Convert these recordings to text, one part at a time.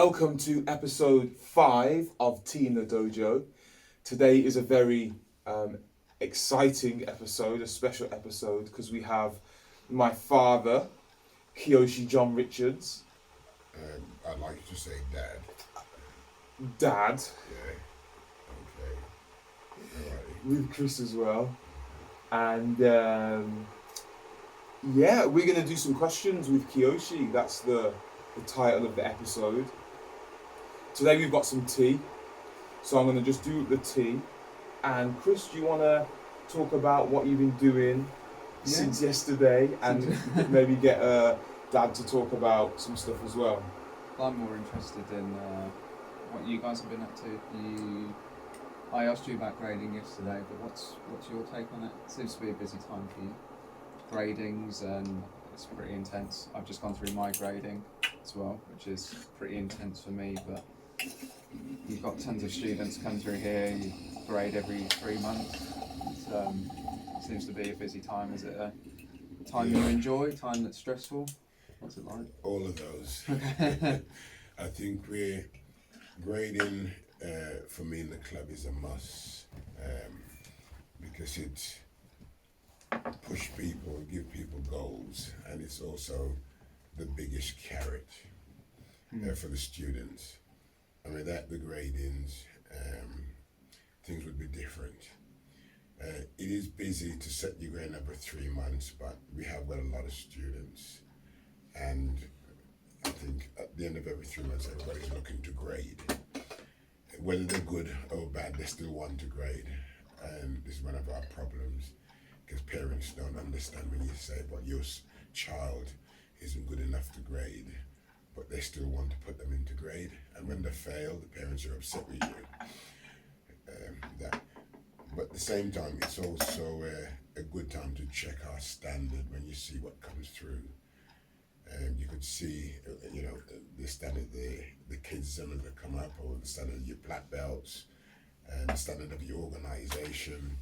Welcome to episode 5 of Tea in the Dojo. Today is a very exciting episode, a special episode, because we have my father, Kyoshi John Richards. I'd like to say Dad. Dad. Yeah. Okay. Alrighty. With Chris as well. And yeah, we're going to do some questions with Kyoshi. That's the title of the episode. Today we've got some tea, so I'm going to just do the tea. And Chris, do you want to talk about what you've been doing since yesterday, and maybe get Dad to talk about some stuff as well? I'm more interested in what you guys have been up to. I asked you about grading yesterday, but what's your take on it? It seems to be a busy time for you. Gradings, and it's pretty intense. I've just gone through my grading as well, which is pretty intense for me, but you've got tons of students come through here, you grade every 3 months. It seems to be a busy time. Is it a time you enjoy, time that's stressful? What's it like? All of those. I think we're grading for me in the club is a must because it push people, give people goals, and it's also the biggest carrot for the students. I mean, that the gradings, things would be different. It is busy to set your grade every 3 months, but we have got a lot of students, and I think at the end of every 3 months, everybody's looking to grade. Whether they're good or bad, they still want to grade, and this is one of our problems, because parents don't understand when you say, but your child isn't good enough to grade, but they still want to put them into grade, and when they fail, the parents are upset with you. But at the same time, it's also a good time to check our standard when you see what comes through. You could see, the standard the kids that come up, or the standard of your black belts, and the standard of your organization.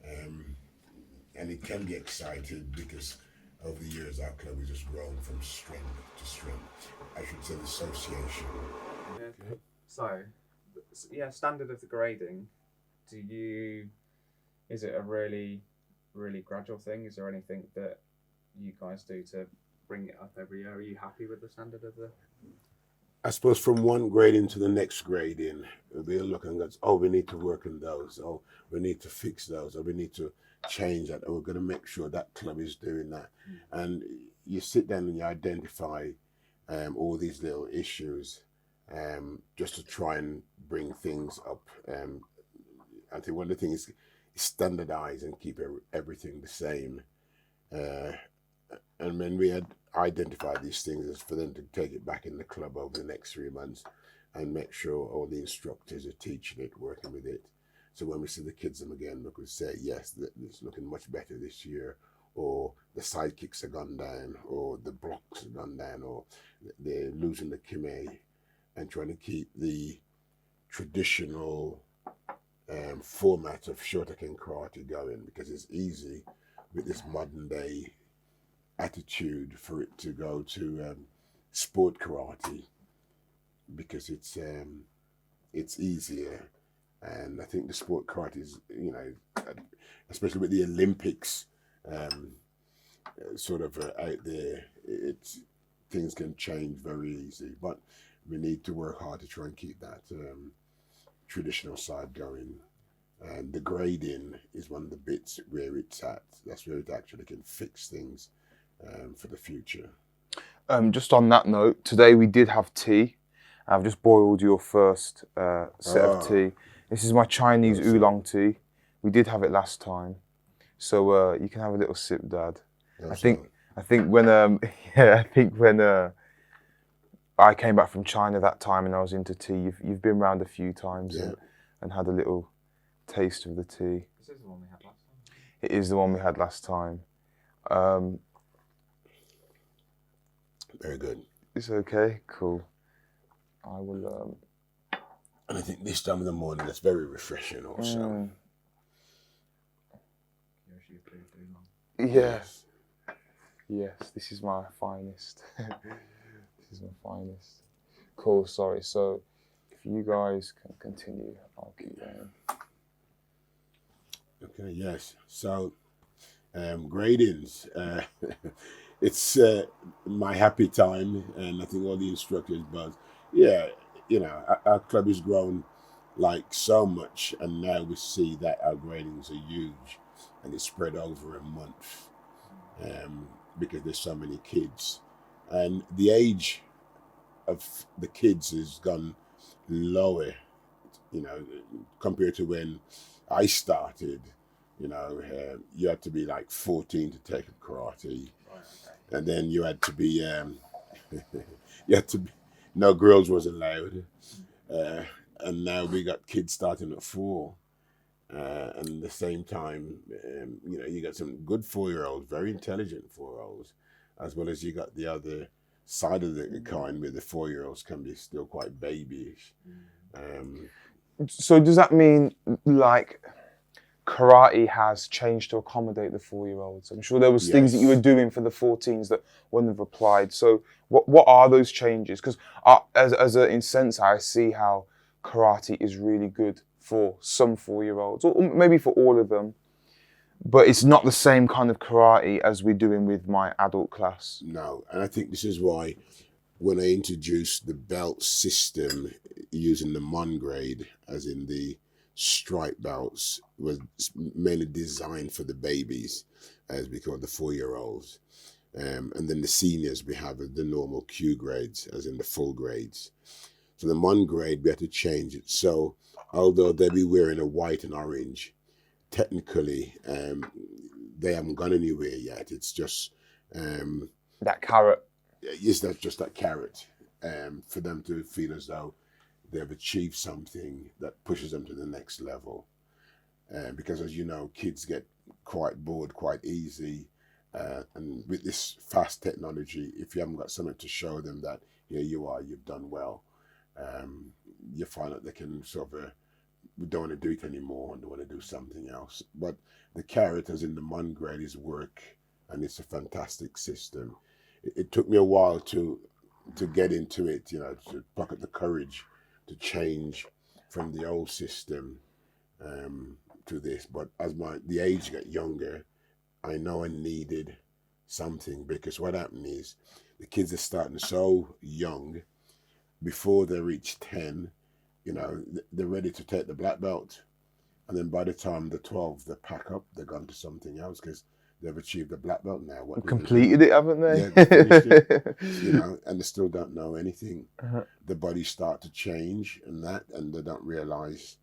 And it can be exciting because over the years our club has just grown from strength to strength. I should say the association. Yeah. So, standard of the grading. Is it a really, really gradual thing? Is there anything that you guys do to bring it up every year? Are you happy with the standard of the? I suppose from one grading to the next grading, we're looking at, we need to work on those, we need to fix those, or we need to change that, or we're going to make sure that club is doing that. And you sit down and you identify all these little issues just to try and bring things up. I think one of the things is standardize and keep everything the same. And when we had identified these things, is for them to take it back in the club over the next 3 months and make sure all the instructors are teaching it, working with it. So when we see the kids them again, we could say, yes, it's looking much better this year, or the side kicks have gone down, or the blocks have gone down, or they're losing the kime, and trying to keep the traditional format of Shotokan karate going, because it's easy with this modern day attitude for it to go to sport karate, because it's easier. And I think the sport karate is, especially with the Olympics sort of out there, things can change very easy. But we need to work hard to try and keep that traditional side going. And the grading is one of the bits where it's at. That's where it actually can fix things for the future. Just on that note, today we did have tea. I've just boiled your first set of tea. This is my Chinese oolong tea. We did have it last time, so you can have a little sip, Dad. I think when I came back from China that time and I was into tea, you've been round a few times and had a little taste of the tea. This is the one we had last time. It is the one we had last time. Very good. It's okay, cool. I will. And I think this time of the morning, that's very refreshing also. Yes. Yes, this is my finest. This is my finest. Cool, sorry. So if you guys can continue, I'll keep going. Okay, yes. So, gradings. It's my happy time, and I think all the instructors, but yeah, our club has grown like so much, and now we see that our gradings are huge, and it's spread over a month, because there's so many kids, and the age of the kids has gone lower, compared to when I started. You had to be like 14 to take a karate, Right, okay. and then you had to be, you had to be, no girls was allowed, and now we got kids starting at 4, and at the same time, you got some good 4-year-olds, very intelligent 4-year-olds, as well as you got the other side of the coin where the 4-year-olds can be still quite babyish. So does that mean like karate has changed to accommodate the 4-year-olds? I'm sure there was things that you were doing for the 14s that wouldn't have applied. So what are those changes? Because in Sensei, I see how karate is really good for some 4-year-olds, or maybe for all of them, but it's not the same kind of karate as we're doing with my adult class. No, and I think this is why when I introduced the belt system using the Mon grade, as in the stripe belts, was mainly designed for the babies, as we call the 4-year-olds. And then the seniors, we have the normal Q grades, as in the full grades. So the Mon grade, we had to change it. So although they'll be wearing a white and orange, technically, they haven't gone anywhere yet. It's just... that carrot. Yes, that's just that carrot, for them to feel as though they've achieved something that pushes them to the next level. Because as you know, kids get quite bored quite easy. And with this fast technology, if you haven't got something to show them that here you are, you've done well, you find that they can sort of, don't want to do it anymore and they want to do something else. But the carrot, as in the Mon grade, is work, and it's a fantastic system. It took me a while to get into it, to pluck up the courage to change from the old system to this. But as the age got younger, I know I needed something, because what happened is the kids are starting so young. Before they reach 10, they're ready to take the black belt, and then by the time they're 12, they pack up, they're gone to something else because they've achieved the black belt now. Completed it, haven't they? Yeah, they finished it, and they still don't know anything. The bodies start to change and they don't realize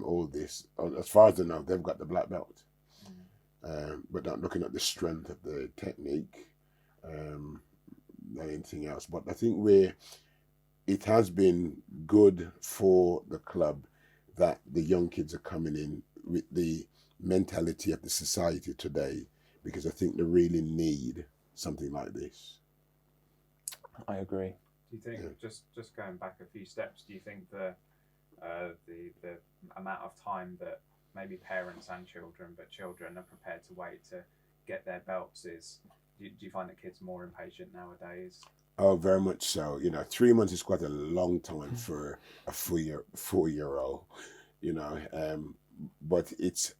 all this. As far as they know, they've got the black belt, but not looking at the strength of the technique, anything else. But I think it has been good for the club that the young kids are coming in with the mentality of the society today, because I think they really need something like this. I agree. Do you think, just going back a few steps, do you think the amount of time that maybe parents and children, but children are prepared to wait to get their belts is, do you find that kids are more impatient nowadays? Oh, very much so. 3 months is quite a long time for a 4-year-old, but it's,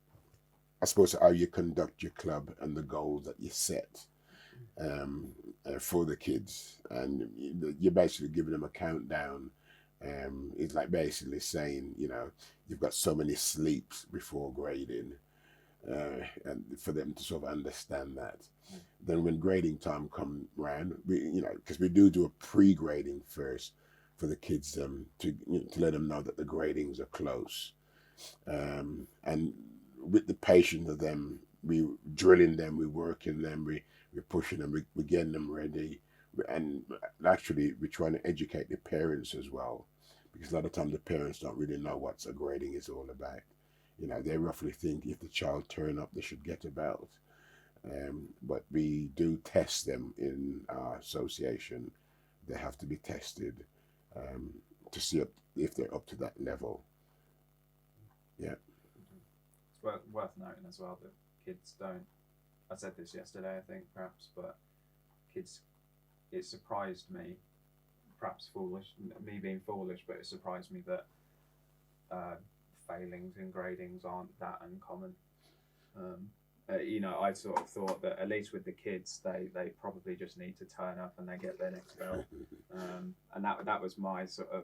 I suppose, how you conduct your club and the goals that you set for the kids. And you're basically giving them a countdown. It's like basically saying, you've got so many sleeps before grading, and for them to sort of understand that. Then when grading time come round, because we do a pre-grading first for the kids, to let them know that the gradings are close, and with the patience of them, we drilling them, we working them, we're pushing them, we're getting them ready, and actually we're trying to educate the parents as well, because a lot of times the parents don't really know what a grading is all about. They roughly think if the child turn up, they should get a belt. But we do test them in our association. They have to be tested to see if they're up to that level. Yeah. It's worth noting as well that kids don't, I said this yesterday, I think, perhaps, but kids, it surprised me perhaps foolish, me being foolish, but it surprised me that failings in gradings aren't that uncommon. I sort of thought that at least with the kids, they probably just need to turn up and they get their next belt. And that was my sort of,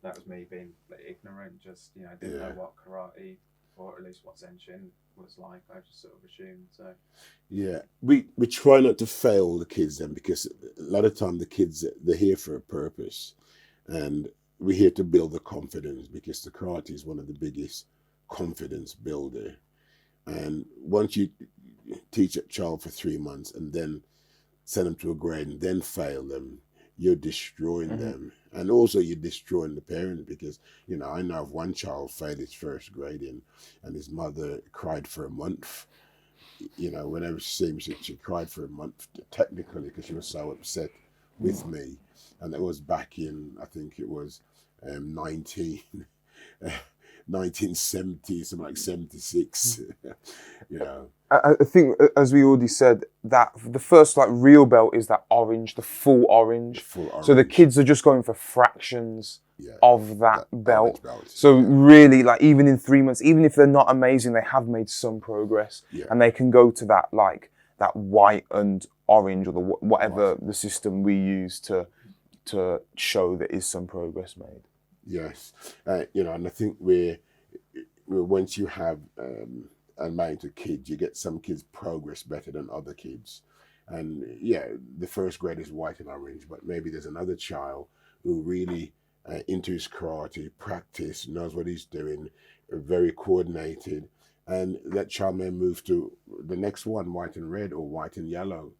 that was me being ignorant, just, didn't know what karate, or at least what Zenshin was like. I just sort of assumed, so. Yeah, we try not to fail the kids then, because a lot of time the kids, they're here for a purpose, and we're here to build the confidence, because the karate is one of the biggest confidence builder. And once you teach a child for 3 months and then send them to a grade and then fail them, you're destroying them. And also you're destroying the parent, because, I know of one child failed his first grading and his mother cried for a month. Whenever she seen me, she cried for a month, technically, because she was so upset with me. And it was back in, I think it was 1970, something like 76. I think, as we already said, that the first real belt is that orange, the full orange. So the kids are just going for fractions of that belt. So really, even in 3 months, even if they're not amazing, they have made some progress, and they can go to that that white and orange, or whatever the system we use to show there is some progress made. Yes, and I think we're once you have an amount of kids, you get some kids progress better than other kids. And the first grade is white and orange, but maybe there's another child who really into his karate, practice, knows what he's doing, very coordinated, and that child may move to the next one, white and red or white and yellow.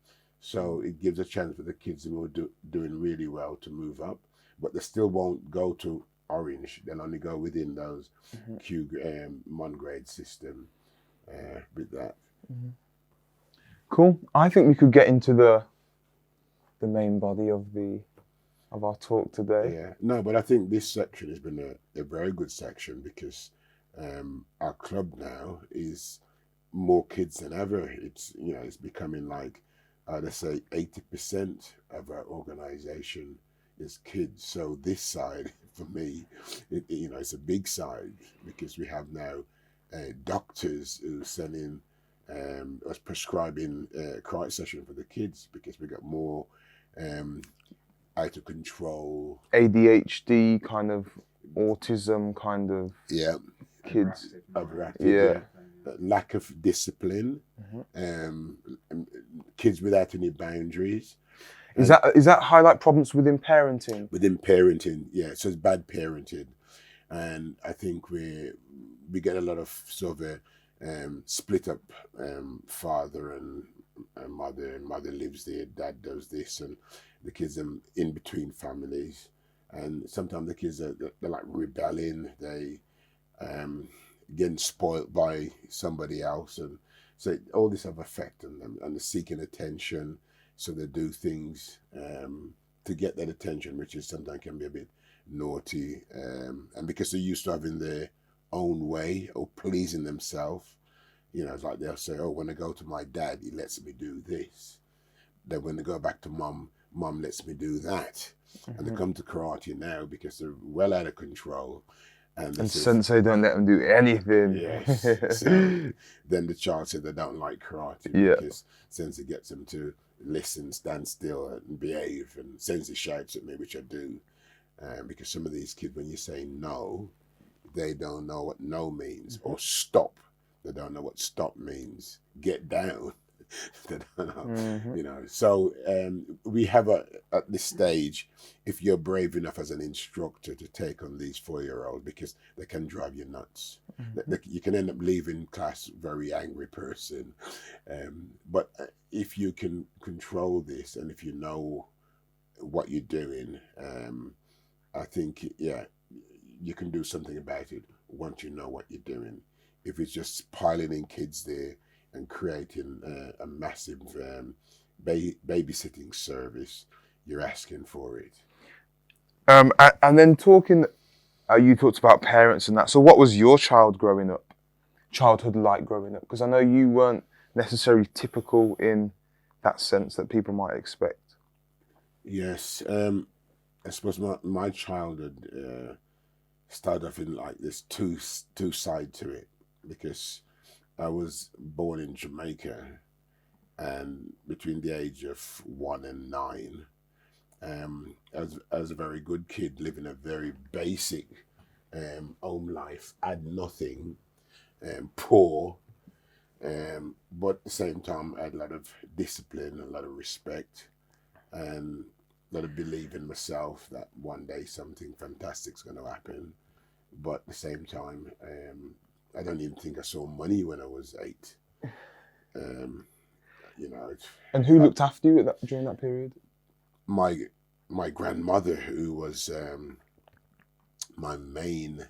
So it gives a chance for the kids who are doing really well to move up, but they still won't go to orange. They'll only go within those Mon grade system with that. Cool. I think we could get into the main body of our talk today. Yeah. No, but I think this section has been a very good section, because our club now is more kids than ever. It's it's becoming like, let's say 80% of our organization is kids. So this side, for me, it's a big side, because we have now doctors who send in us prescribing karate session for the kids, because we got more out of control ADHD, kind of autism, kind of kids. Overactive, lack of discipline, kids without any boundaries. Is that highlight problems within parenting? Within parenting, so it's bad parenting, and I think we get a lot of sort of split up father and mother, and mother lives there, dad does this, and the kids are in between families, and sometimes the kids they're like rebelling, they getting spoiled by somebody else, and so all this have effect on them, and they're seeking attention. So they do things to get that attention, which is sometimes can be a bit naughty. And because they're used to having their own way or pleasing themselves, it's like they'll say, oh, when I go to my dad, he lets me do this. Then when they go back to mom lets me do that. And they come to karate now because they're well out of control. And Sensei don't let them do anything. Yes. So then the child said they don't like karate because Sensei gets them to listen, stand still, and behave. And Sensei shouts at me, which I do, because some of these kids, when you say no, they don't know what no means, or stop. They don't know what stop means. Get down. They don't know. So we have at this stage, if you're brave enough as an instructor to take on these 4-year-olds, because they can drive you nuts. You can end up leaving class very angry person. But if you can control this, and if you know what you're doing, I think, you can do something about it once you know what you're doing. If it's just piling in kids there and creating a massive babysitting service, you're asking for it. And then you talked about parents and that. So what was your childhood like growing up? Because I know you weren't necessarily typical in that sense that people might expect. Yes. I suppose my childhood started off in like this two side to it, because I was born in Jamaica, and between the age of 1 and 9, I was a very good kid, living a very basic home life. Had nothing, poor, but at the same time, I had a lot of discipline, a lot of respect, and a lot of belief in myself that one day something fantastic's going to happen. But at the same time, I don't even think I saw money when I was 8. Um, you know, And who looked after you during that period? my grandmother, who was my main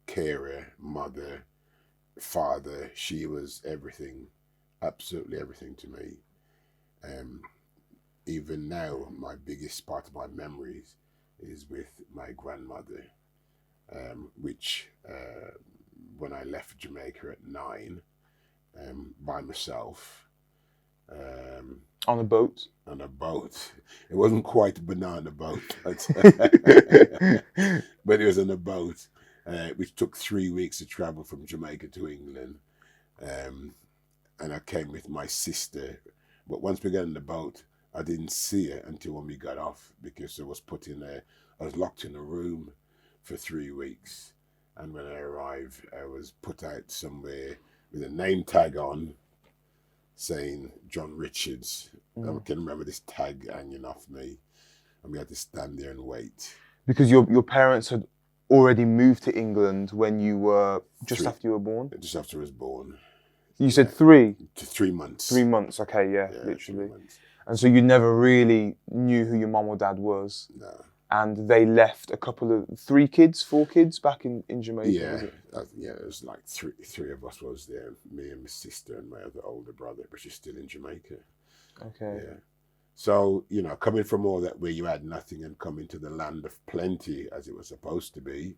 carer, mother, father. She was everything, absolutely everything to me. Um, Even now, my biggest part of my memories is with my grandmother, which when I left Jamaica at 9, by myself, On a boat? on a boat. It wasn't quite a banana boat, but, but it was on a boat, which took 3 weeks to travel from Jamaica to England. And I came with my sister. But once we got in the boat, I didn't see her until when we got off, because I was locked in a room for 3 weeks. And when I arrived, I was put out somewhere with a name tag on saying John Richards. I can remember this tag hanging off me, and we had to stand there and wait. Because your parents had already moved to England when you were just after you were born? Just after I was born. You said 3? To 3 months. 3 months, okay, yeah, Yeah, literally. 3 months. And so you never really knew who your mum or dad was? No. And they left 4 kids back in Jamaica, Yeah, was it? yeah, it was like three of us was there, me and my sister and my other older brother, but she's still in Jamaica. Okay. Yeah. So, coming from all that where you had nothing and coming to the land of plenty, as it was supposed to be,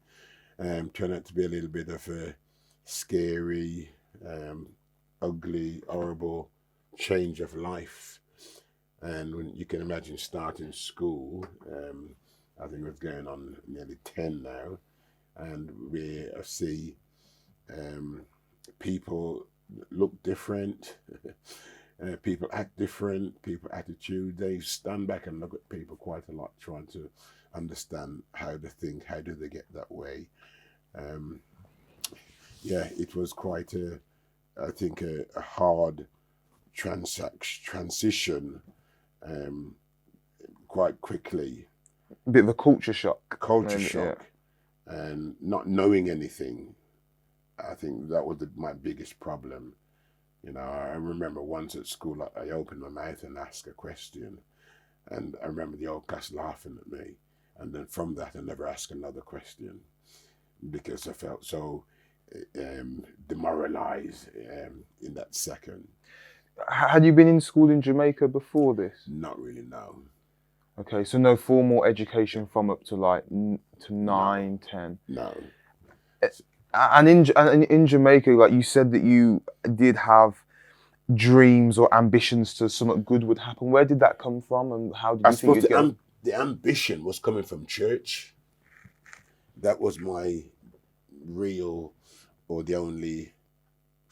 turned out to be a little bit of a scary, ugly, horrible change of life. And when you can imagine starting school, I think it's going on nearly 10 now, and we see people look different, people act different, people attitude. They stand back and look at people quite a lot, trying to understand how to think, how do they get that way. Yeah, it was quite a hard transition, quite quickly. A bit of a culture shock. Culture maybe, shock, and not knowing anything. I think that was my biggest problem. I remember once at school, I opened my mouth and asked a question, and I remember the old class laughing at me. And then from that, I never asked another question, because I felt so demoralized in that second. Had you been in school in Jamaica before this? Not really, no. Okay, so no formal education from up to 9, 10. No. And in Jamaica, like you said that you did have dreams or ambitions to something good would happen. Where did that come from, and how did you think you'd get? The ambition was coming from church. That was my real, or the only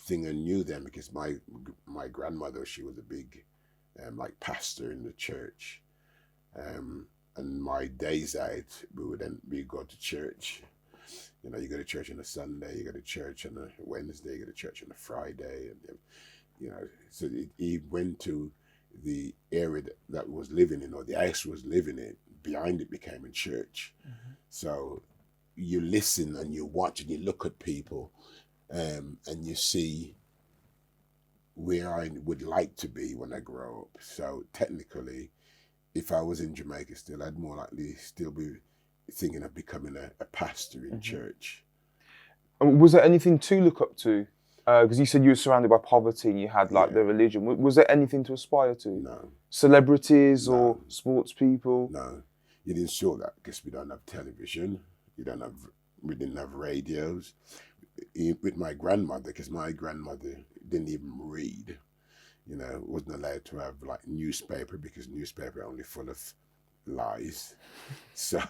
thing I knew then, because my grandmother, she was a big pastor in the church. And my days out, we go to church. You go to church on a Sunday, you go to church on a Wednesday, you go to church on a Friday, and so he went to the area that was living in, or the house was living in. Behind it became a church. Mm-hmm. So you listen and you watch and you look at people, and you see where I would like to be when I grow up. So technically, if I was in Jamaica still, I'd more likely still be thinking of becoming a pastor in church. And was there anything to look up to? Because you said you were surrounded by poverty and you had the religion. Was there anything to aspire to? No. Celebrities or sports people? No. You didn't show that, because we don't have television. We didn't have radios. With my grandmother, because my grandmother didn't even read. Wasn't allowed to have newspaper, because newspaper only full of lies. So,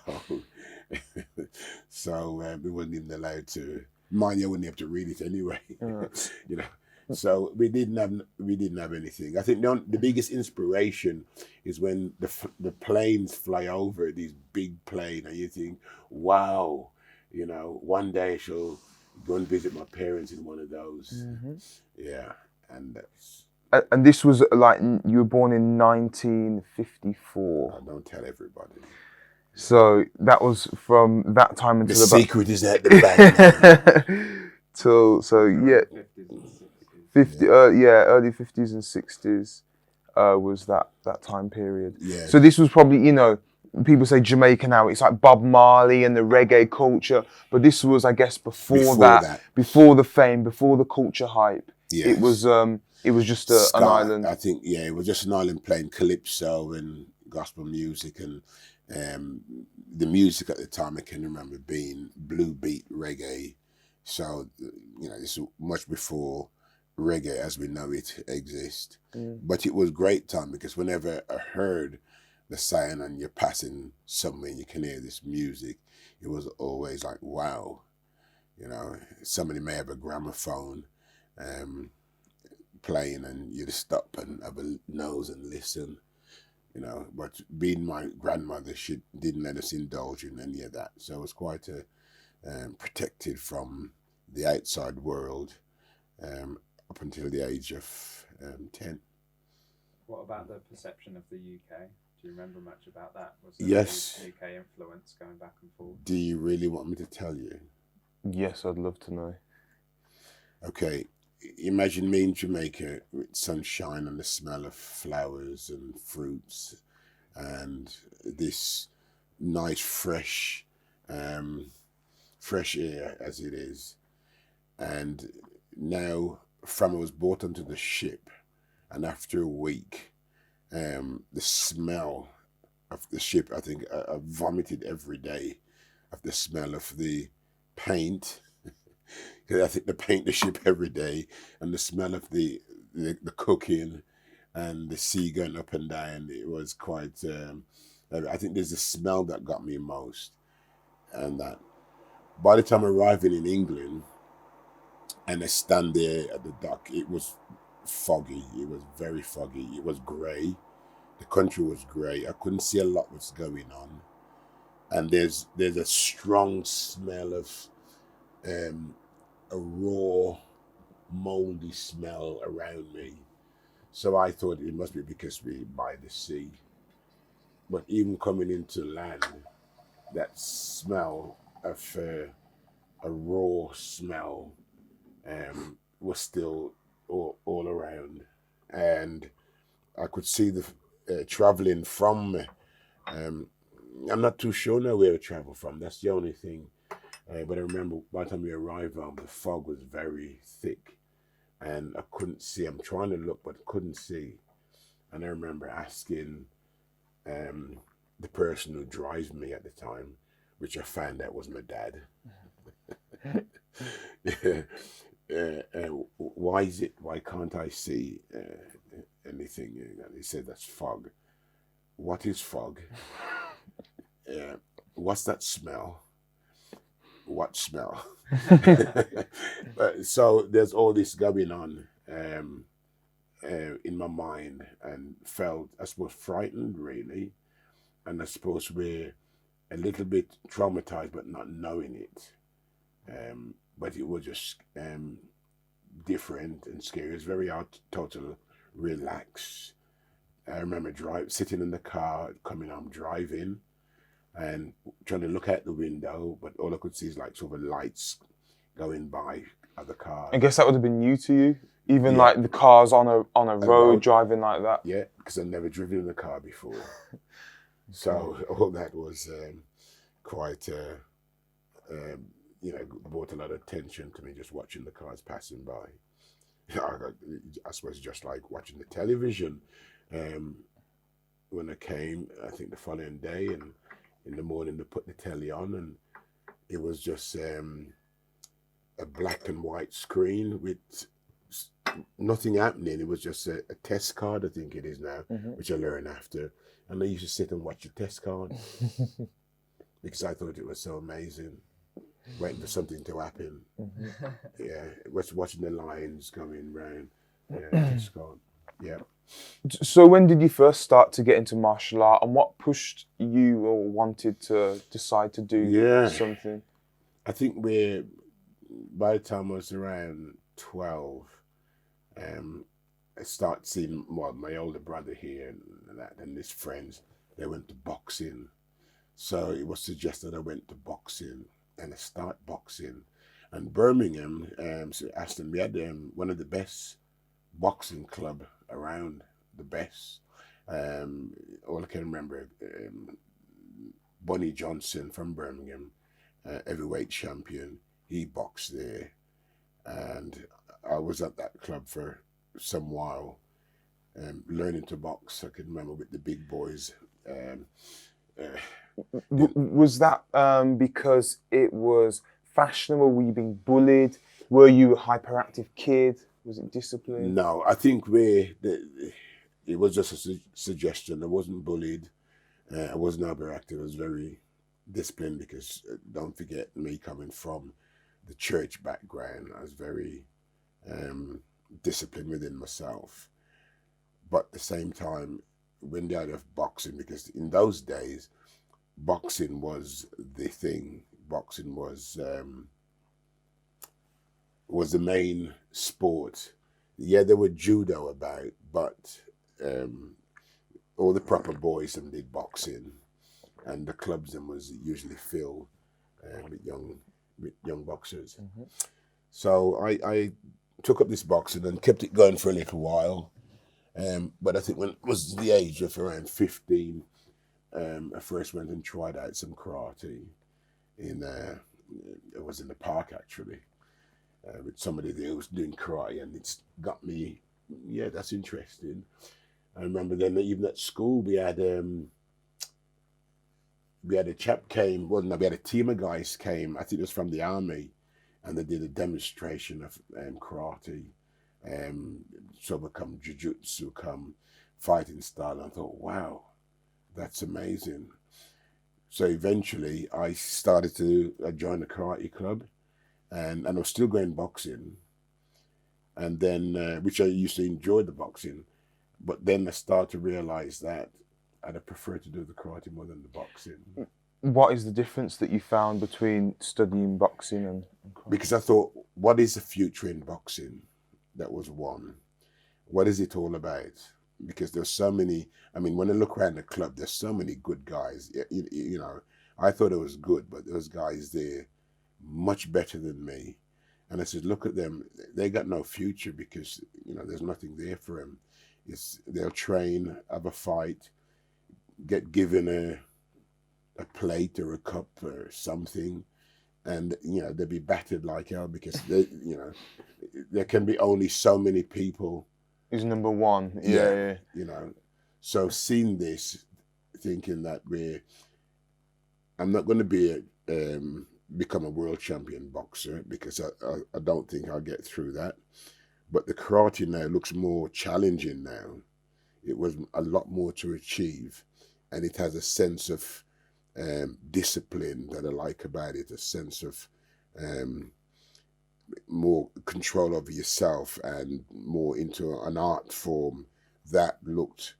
we wasn't even allowed to. Mind you, I wouldn't have to read it anyway. You know. So we didn't have anything. I think the biggest inspiration is when the planes fly over, these big plane, and you think, wow, one day I shall go and visit my parents in one of those. Yeah, and that's. And this was like, you were born in 1954. I don't tell everybody. So that was from that time until The about... secret is at the back. Till, so yeah, 50s and 60s. early 50s and 60s was that time period. Yeah. So this was probably, people say Jamaica now, it's like Bob Marley and the reggae culture, but this was, I guess, before that, before the fame, before the culture hype. Yes. It was just an island. I think, it was just an island playing calypso and gospel music, and the music at the time I can remember being blue beat reggae. So, this is much before reggae as we know it exists. But it was great time, because whenever I heard the sign and you're passing somewhere and you can hear this music, it was always like, wow. Somebody may have a gramophone playing, and you'd stop and have a nose and listen. But being my grandmother, she didn't let us indulge in any of that. So I was quite protected from the outside world up until the age of 10. What about the perception of the UK? Do you remember much about that? Was there Yes. any UK influence going back and forth? Do you really want me to tell you? Yes, I'd love to know. Okay, imagine me in Jamaica with sunshine and the smell of flowers and fruits and this nice fresh air as it is. And now I was brought onto the ship, and after a week, the smell of the ship, I think I vomited every day of the smell of the paint. Because I think they paint the ship every day, and the smell of the cooking and the sea going up and down, it was quite, I think there's a smell that got me most. And that by the time arriving in England, and I stand there at the dock, it was foggy. It was very foggy. It was grey. The country was grey. I couldn't see a lot what's going on. And there's a strong smell of a raw, moldy smell around me. So I thought it must be because we're by the sea. But even coming into land, that smell of a raw smell was still all around. And I could see the traveling from, I'm not too sure now where I travel from. That's the only thing. But I remember by the time we arrived home, the fog was very thick, and I couldn't see. I'm trying to look, but couldn't see. And I remember asking the person who drives me at the time, which I found out was my dad. Why is it? Why can't I see anything? And he said, "That's fog." What is fog? What's that smell? What smell? So there's all this going on in my mind, and felt, I suppose, frightened really, and I suppose we're a little bit traumatized, but not knowing it. But it was just different and scary. It was very total relaxed. I remember sitting in the car, coming home, driving, and trying to look out the window, but all I could see is like sort of lights going by other cars. I guess that would have been new to you, even like the cars on a road driving like that. Yeah, because I'd never driven in a car before. So all that was quite, brought a lot of attention to me, just watching the cars passing by. I suppose just like watching the television. When I came, I think the following day, and in the morning they put the telly on, and it was just a black and white screen with nothing happening. It was just a test card, I think it is now, which I learned after. And I used to sit and watch the test card because I thought it was so amazing, waiting for something to happen. Yeah, was watching the lines going round. Yeah, test card. Yeah. So when did you first start to get into martial art, and what pushed you or wanted to decide to do something? I think by the time I was around 12, I started seeing my older brother here and his friends. They went to boxing, so it was suggested I went to boxing and I start boxing. And Birmingham, so Aston, we had one of the best boxing club around, the best. All I can remember, Bonnie Johnson from Birmingham, heavyweight champion. He boxed there, and I was at that club for some while, learning to box. I can remember with the big boys. Was that because it was fashionable? Were you being bullied? Were you a hyperactive kid? Was it discipline? No, I think it was just a suggestion. I wasn't bullied. I wasn't hyperactive. I was very disciplined because don't forget me coming from the church background. I was very disciplined within myself. But at the same time, when they had of boxing, because in those days, boxing was the thing. Boxing was the main sport. Yeah, there were judo about, but all the proper boys them did boxing, and the clubs them was usually filled with young boxers. So I took up this boxing and kept it going for a little while. But I think when it was the age of around 15, I first went and tried out some karate it was in the park actually, with somebody there who was doing karate, and it's got me, yeah, that's interesting. I remember then even at school we had a chap came, well no, we had a team of guys came, I think it was from the army, and they did a demonstration of karate. So become jiu-jitsu, come fighting style, and I thought, wow, that's amazing. So eventually I joined a karate club, and I was still going boxing, and then which I used to enjoy the boxing, but then I started to realize that I'd prefer to do the karate more than the boxing. What is the difference that you found between studying boxing and karate? Because I thought, what is the future in boxing? That was one. What is it all about? Because there's so many, I mean, when I look around the club, there's so many good guys. You know, I thought it was good, but those guys there, much better than me. And I said, look at them, they got no future because, you know, there's nothing there for them. They'll train, have a fight, get given a plate or a cup or something, and you know they'll be battered like hell because you know there can be only so many people. Is number one, yeah. You know, so seeing this, thinking that I'm not going to be become a world champion boxer because I don't think I'll get through that. But the karate now looks more challenging now. It was a lot more to achieve, and it has a sense of discipline that I like about it, a sense of more control over yourself and more into an art form that looked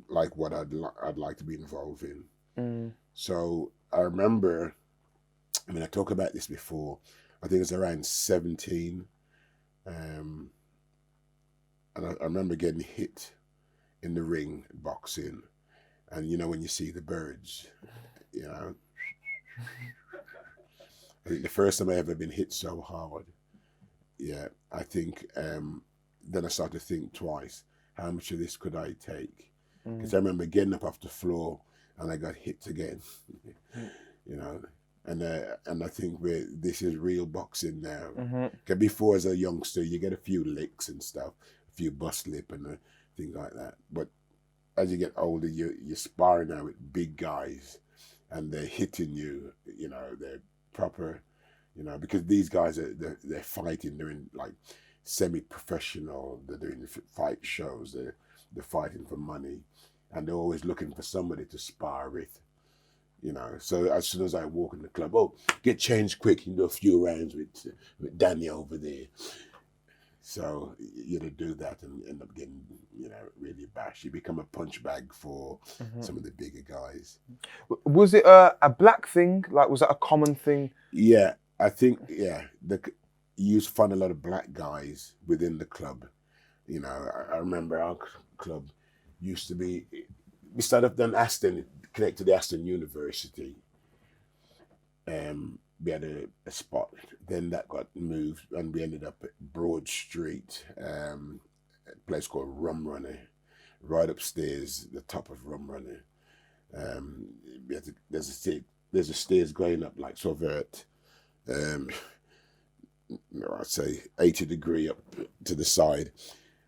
like what I'd like to be involved in. So I remember, I mean, I talked about this before, I think it was around 17, and I remember getting hit in the ring boxing. And you know, when you see the birds, you know, I think the first time I ever been hit so hard, yeah, I think then I started to think twice, how much of this could I take? Because I remember getting up off the floor and I got hit again, you know, and I think this is real boxing now. Because before as a youngster, you get a few licks and stuff, a few bust lip and things like that. But as you get older, you're sparring now with big guys, and they're hitting you. You know, they're proper. You know, because these guys they're fighting. They're in like semi-professional. They're doing fight shows. They're fighting for money, and they're always looking for somebody to spar with. You know, so as soon as I walk in the club, oh, get changed quick. You can do a few rounds with Danny over there. So you do that and end up getting, really bashed. You become a punch bag for some of the bigger guys. Was it a black thing? Like, was that a common thing? Yeah, I think, you used to find a lot of black guys within the club. You know, I remember our club used to be, we started up in Aston, connected to the Aston University. We had a spot. Then that got moved, and we ended up at Broad Street, a place called Rum Runner, right upstairs, the top of Rum Runner. There's a stairs going up like sort of at, I'd say 80 degree up to the side,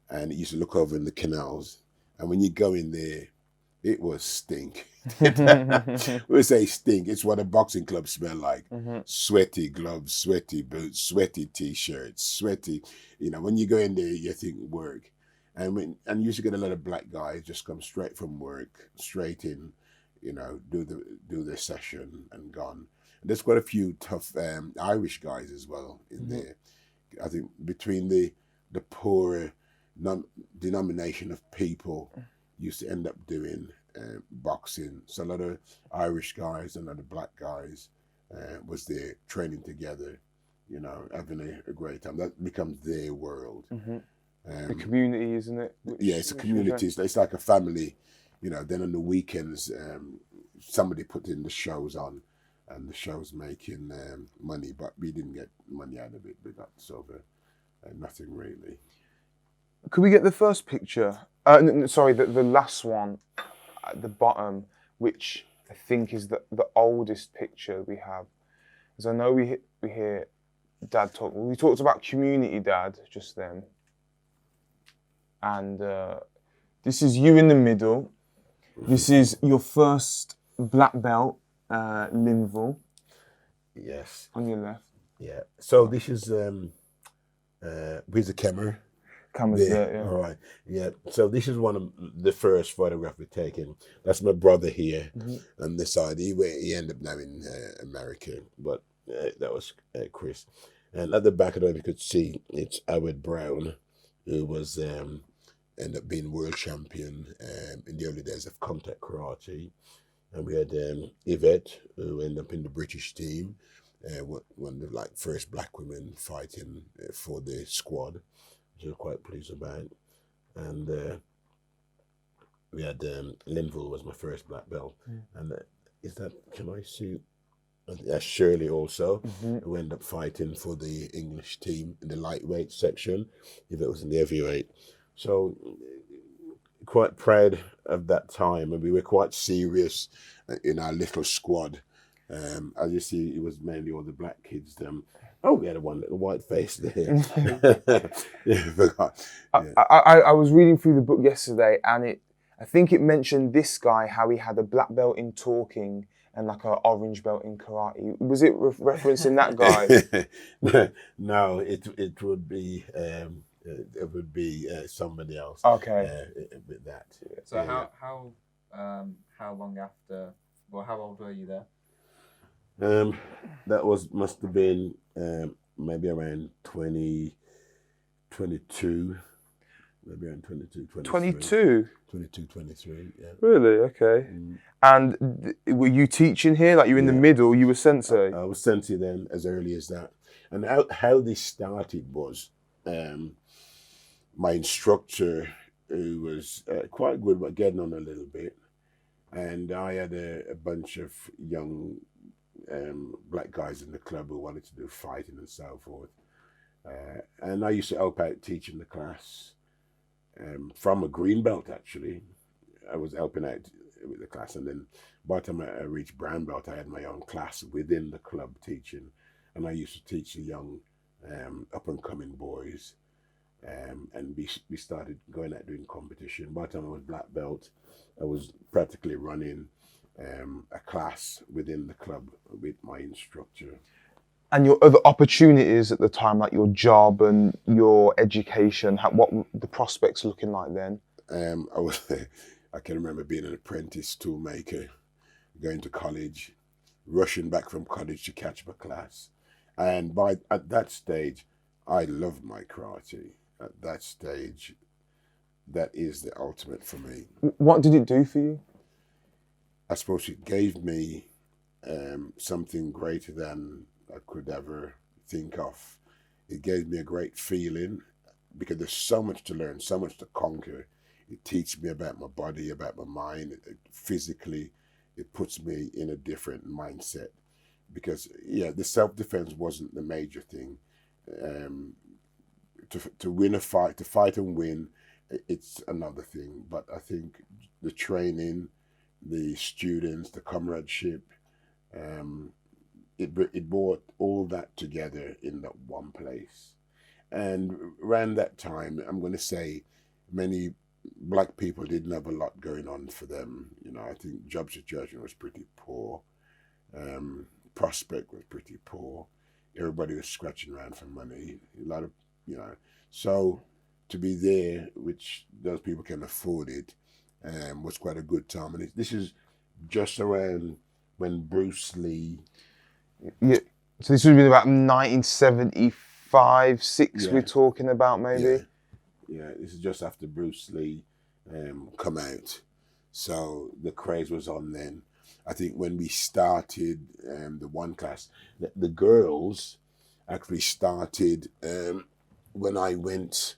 and it used to look over in the canals. And when you go in there, it was stink. We say stink. It's what a boxing club smell like. Sweaty gloves, sweaty boots, sweaty t-shirts, sweaty. When you go in there, you think work. And you used to get a lot of black guys just come straight from work, straight in, do their session and gone. And there's quite a few tough Irish guys as well in there. I think between the poorer denomination of people used to end up doing boxing. So a lot of Irish guys and a lot of black guys was there training together, having a great time. That becomes their world. The community, isn't it? It's a community. It's like a family. Then on the weekends, somebody put in the shows on, and the show's making money, but we didn't get money out of it. We got sort of nothing really. Could we get the first picture? Sorry, the last one at the bottom, which I think is the oldest picture we have. Because I know we hear Dad talk. We talked about community, Dad, just then. And this is you in the middle. This is your first black belt, Linville. Yes. On your left. Yeah. So this is with the camera. Camera's there, yeah. All right. Yeah. So this is one of the first photograph we've taken. That's my brother here on this side. He ended up now in America, but that was Chris. And at the back of it, you could see it's Howard Brown, who was ended up being world champion in the early days of contact karate. And we had Yvette, who ended up in the British team, one of the first black women fighting for the squad, which I was quite pleased about. And we had Linville was my first black belt. And can I see? That's Shirley also, who ended up fighting for the English team in the lightweight section, if it was in the heavyweight. So quite proud of that time, and we were quite serious in our little squad. As you see, it was mainly all the black kids. We had one little white face there. Yeah, I forgot. Yeah. I was reading through the book yesterday, and I think it mentioned this guy, how he had a black belt in talking and like an orange belt in karate. Was it referencing that guy? No, it would be somebody else. Okay. With that. So how long after? Well, how old were you there? That must have been maybe around 22. Maybe around 22, 23. 22? 22, 23, yeah. Really? Okay. And were you teaching here? Like you were in the middle, you were Sensei? I was Sensei then, as early as that. And how this started was my instructor, who was quite good but getting on a little bit. And I had a bunch of young black guys in the club who wanted to do fighting and so forth. And I used to help out teaching the class. From a green belt, actually. I was helping out with the class, and then by the time I reached brown belt, I had my own class within the club teaching, and I used to teach the young up-and-coming boys, and we started going out doing competition. By the time I was black belt, I was practically running a class within the club with my instructor. And your other opportunities at the time, like your job and your education, what were the prospects looking like then? I can remember being an apprentice toolmaker, going to college, rushing back from college to catch my class. And at that stage, I loved my karate. At that stage, that is the ultimate for me. What did it do for you? I suppose it gave me something greater than I could ever think of. It gave me a great feeling because there's so much to learn, so much to conquer. It teaches me about my body, about my mind. Physically, it puts me in a different mindset. Because the self-defense wasn't the major thing. To win a fight, to fight and win, it's another thing. But I think the training, the students, the comradeship, it brought all that together in that one place. And around that time, I'm going to say, many black people didn't have a lot going on for them. I think job situation was pretty poor. Prospect was pretty poor. Everybody was scratching around for money. A lot of, so to be there, which those people can afford it, was quite a good time. And this is just around when Bruce Lee. Yeah. So this would have been about 1975, 6. We're talking about maybe. Yeah. This is just after Bruce Lee come out, so the craze was on then. I think when we started the one class, the girls actually started when I went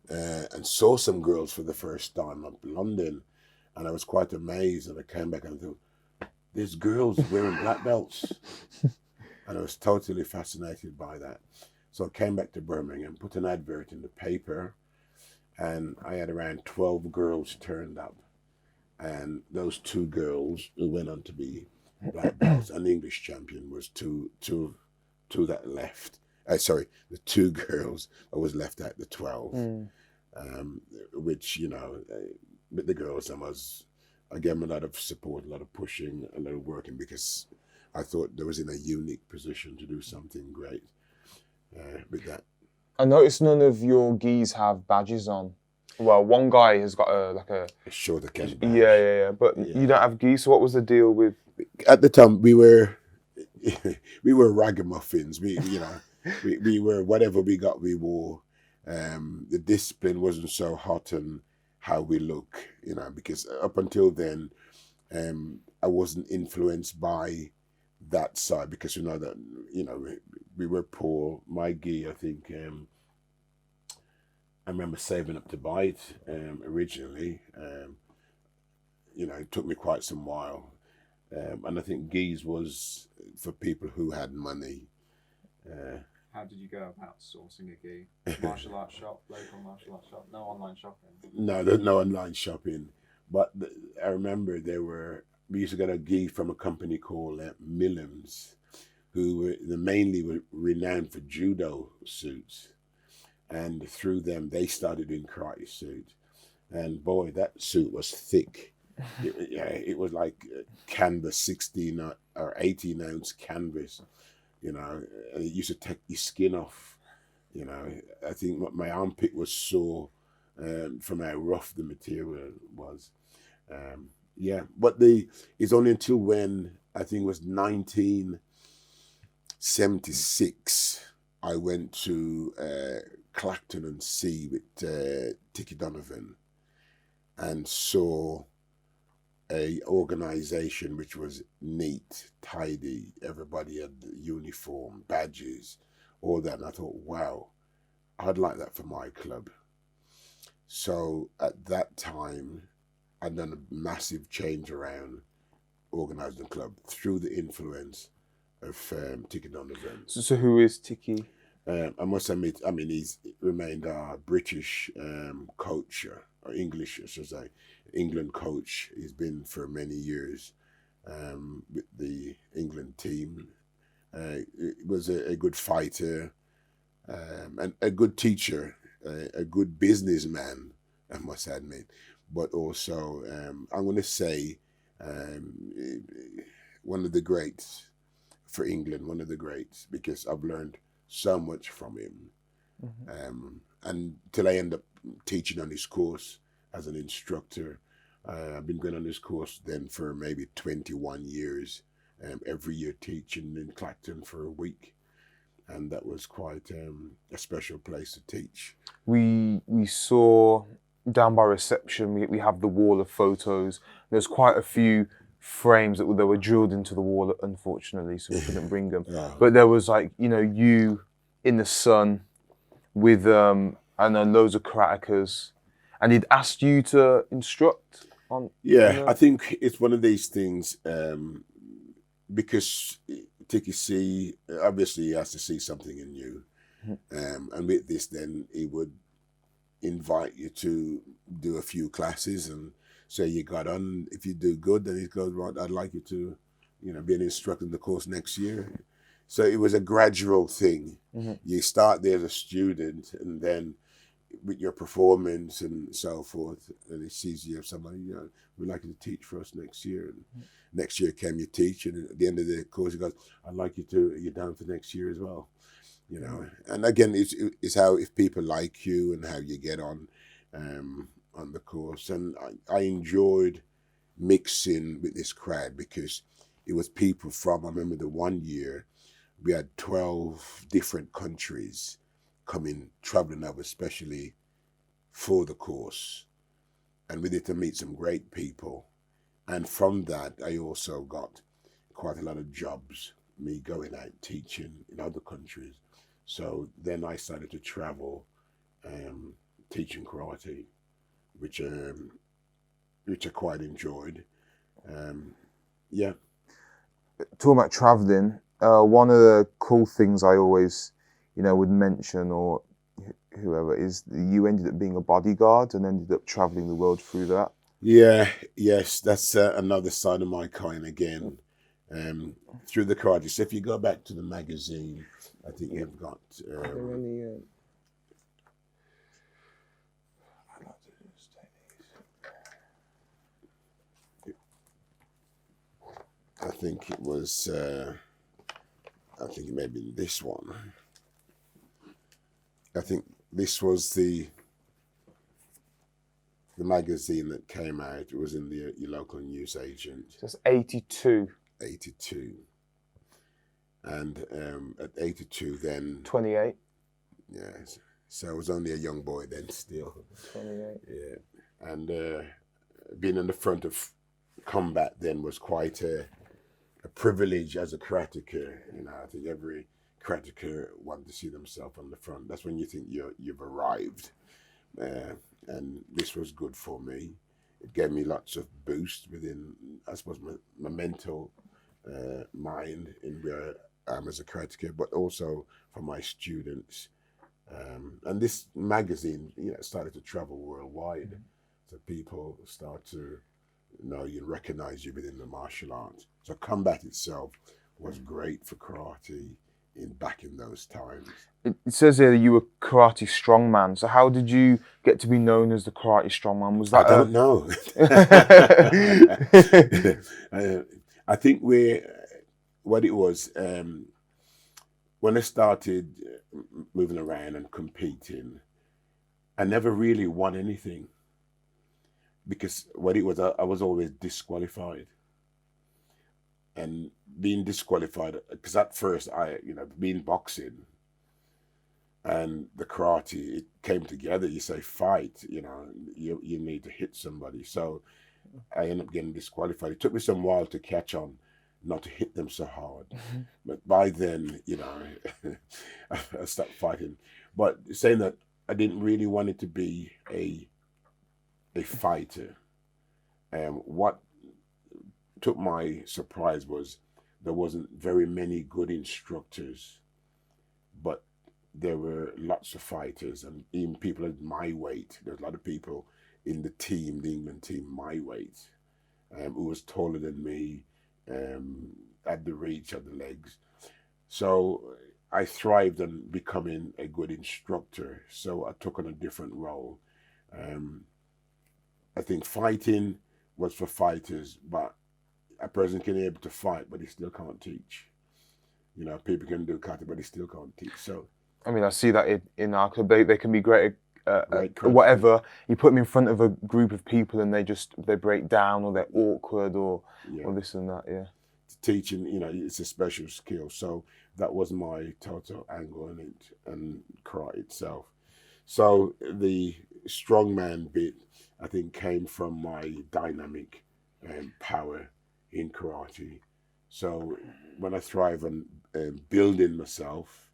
and saw some girls for the first time up in London, and I was quite amazed. And I came back and thought, there's girls wearing black belts, and I was totally fascinated by that. So I came back to Birmingham, put an advert in the paper, and I had around 12 girls turned up. And those 2 girls who went on to be black belts, an English champion, was two that left. The 2 girls I was left at the 12, which with the girls I gave them a lot of support, a lot of pushing, a lot of working, because I thought they was in a unique position to do something great with that. I noticed none of your gis have badges on. Well, one guy has got a shoulder catch badge. Yeah. But you don't have gis. So what was the deal with? At the time, we were ragamuffins. We were whatever we got, we wore. The discipline wasn't so hot on how we look, because up until then, I wasn't influenced by that side, because that we were poor. My gi, I think. I remember saving up to buy it originally. It took me quite some while. And I think gis was for people who had money. How did you go about sourcing a gi? Martial arts shop, local martial arts shop, no online shopping? No, there's no online shopping. But I remember we used to get a gi from a company called Millam's, who mainly were renowned for judo suits. And through them, they started in karate suit. And boy, that suit was thick. It was like canvas, 16 or 18 ounce canvas, and it used to take your skin off. I think my armpit was sore from how rough the material was. But it's only until when I think it was 1976, I went to Clacton-on-Sea with Tiki Donovan and saw a organization which was neat, tidy. Everybody had the uniform, badges, all that. And I thought, wow, I'd like that for my club. So at that time, I'd done a massive change around organizing the club through the influence of Tiki Donovan. So who is Tiki? I must admit, he's remained our British coach, or English, I should say, England coach. He's been for many years with the England team. He was a good fighter and a good teacher, a good businessman, I must admit. But also, I'm going to say, one of the great for England, one of the greats, because I've learned so much from him. And till I end up teaching on his course as an instructor. I've been going on this course then for maybe 21 years, every year teaching in Clacton for a week. And that was quite a special place to teach. We saw down by reception, we have the wall of photos. There's quite a few frames that were drilled into the wall, unfortunately, so we couldn't bring them. But there was like, you know, you in the sun with, I know, loads of karatekas. And he'd asked you to instruct on... Yeah, I think it's one of these things, because Tiki C, obviously he has to see something in you. And with this, then he would invite you to do a few classes and say you got on. If you do good, then he goes, right, I'd like you to, you know, be an instructor in the course next year. So it was a gradual thing. You start there as a student, and then with your performance and so forth, and he sees you have somebody, you know, we'd like you to teach for us next year. And next year came you teach, and at the end of the course he goes, I'd like you to, you're down for next year as well. You know, and again, it's how, if people like you and how you get on the course. And I enjoyed mixing with this crowd because it was people from, I remember the one year we had 12 different countries coming, traveling over, especially for the course. And we did to meet some great people. And from that, I also got quite a lot of jobs, me going out teaching in other countries. So then I started to travel, teaching karate, which I quite enjoyed. Yeah. Talking about traveling, one of the cool things I always, you know, would mention, or whoever, is you ended up being a bodyguard and ended up traveling the world through that. Yeah, yes, that's another side of my kind again. Through the karate. So if you go back to the magazine, I think you've got. I think it was. I think it may have been this one. I think this was the magazine that came out. It was in your local newsagent. That's 82. 82. And at 82 then... 28. Yeah, so I was only a young boy then still. 28. Yeah, and being in the front of combat then was quite a privilege as a karateka. You know, I think every karateka wanted to see themselves on the front. That's when you think you've arrived. And this was good for me. It gave me lots of boost within, I suppose, my mental mind in where I am as a karateka, but also for my students. And this magazine, you know, started to travel worldwide. So people start to know you, recognize you within the martial arts. So combat itself was great for karate back in those times. It says here that you were karate strongman. So how did you get to be known as the karate strongman? Was that I don't know. I think what it was, when I started moving around and competing, I never really won anything. Because what it was, I was always disqualified. And being disqualified, because at first being boxing and the karate, it came together. You say fight, you need to hit somebody. So I ended up getting disqualified. It took me some while to catch on, not to hit them so hard. But by then, I stopped fighting. But saying that, I didn't really want it to be a fighter. What took my surprise was there wasn't very many good instructors, but there were lots of fighters, and even people at my weight. There's a lot of people in the England team, my weight, who was taller than me, had the reach of the legs. So I thrived on becoming a good instructor. So I took on a different role. I think fighting was for fighters, but a person can be able to fight, but he still can't teach. You know, people can do karate, but they still can't teach. So, I mean, I see that in our club. They can be great Great at karate. whatever. You put them in front of a group of people and they break down, or they're awkward, or this and that. Yeah. Teaching, you know, it's a special skill. So that was my total angle in it, and karate itself. So the strongman bit, I think, came from my dynamic power in karate. So when I thrive on building myself,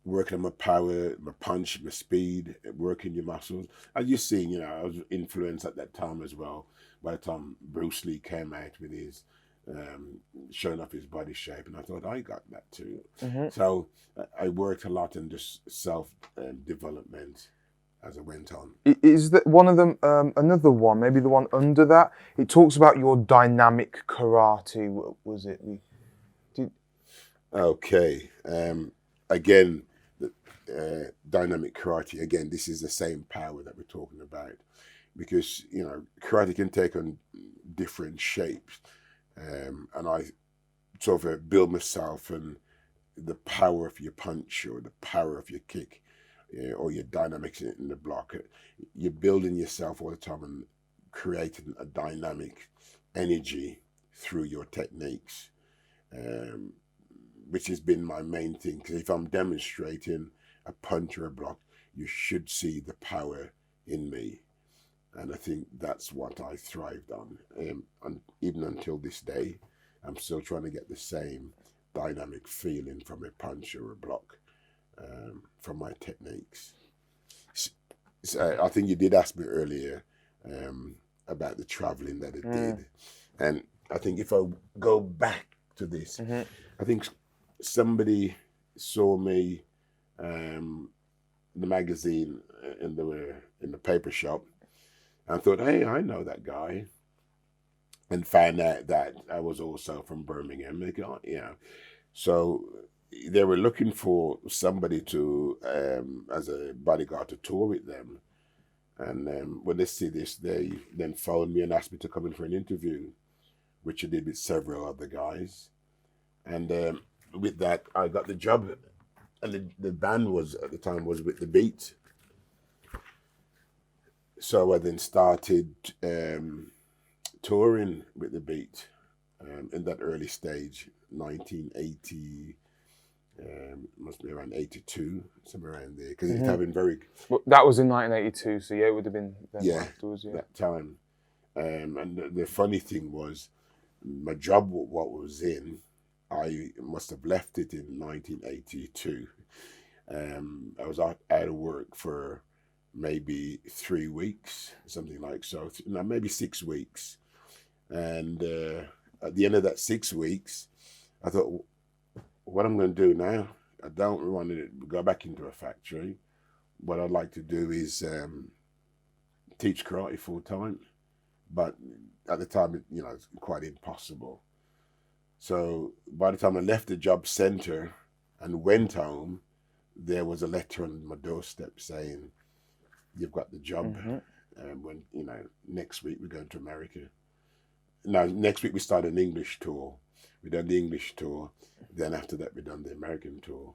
working on my power, my punch, my speed, working your muscles. As you've seen, you know, I was influenced at that time as well. By the time Bruce Lee came out with his showing off his body shape, and I thought I got that too. So I worked a lot in just self development as I went on. Is that one of them? Another one, maybe the one under that. It talks about your dynamic karate. What was it? Okay. Again, dynamic karate. Again, this is the same power that we're talking about, because you know karate can take on different shapes, and I sort of build myself and the power of your punch or the power of your kick, or your dynamics in the block. You're building yourself all the time and creating a dynamic energy through your techniques, which has been my main thing. Because if I'm demonstrating a punch or a block, you should see the power in me. And I think that's what I thrived on. And even until this day, I'm still trying to get the same dynamic feeling from a punch or a block, from my techniques. So I think you did ask me earlier about the traveling that I did. And I think if I go back to this, I think somebody saw me in the magazine in the paper shop, and thought, hey, I know that guy, and found out that I was also from Birmingham. They go, so they were looking for somebody to as a bodyguard to tour with them. And when they see this, they then phoned me and asked me to come in for an interview, which I did with several other guys. And with that, I got the job, and the band was at the time was with the Beat. So I then started touring with the Beat in that early stage, 1980, must be around 82, somewhere around there, because it's having very. Well, that was in 1982, so yeah, it would have been then afterwards. Yeah, that time. And the funny thing was, my job, what was in, I must have left it in 1982. I was out of work for maybe 3 weeks, something like so. No, maybe 6 weeks. And at the end of that 6 weeks, I thought, what I'm going to do now? I don't want to go back into a factory. What I'd like to do is teach karate full time. But at the time, it's quite impossible. So by the time I left the job center and went home, there was a letter on my doorstep saying, you've got the job. And when, next week we're going to America. Now, next week we start an English tour. We done the English tour. Then after that, we done the American tour.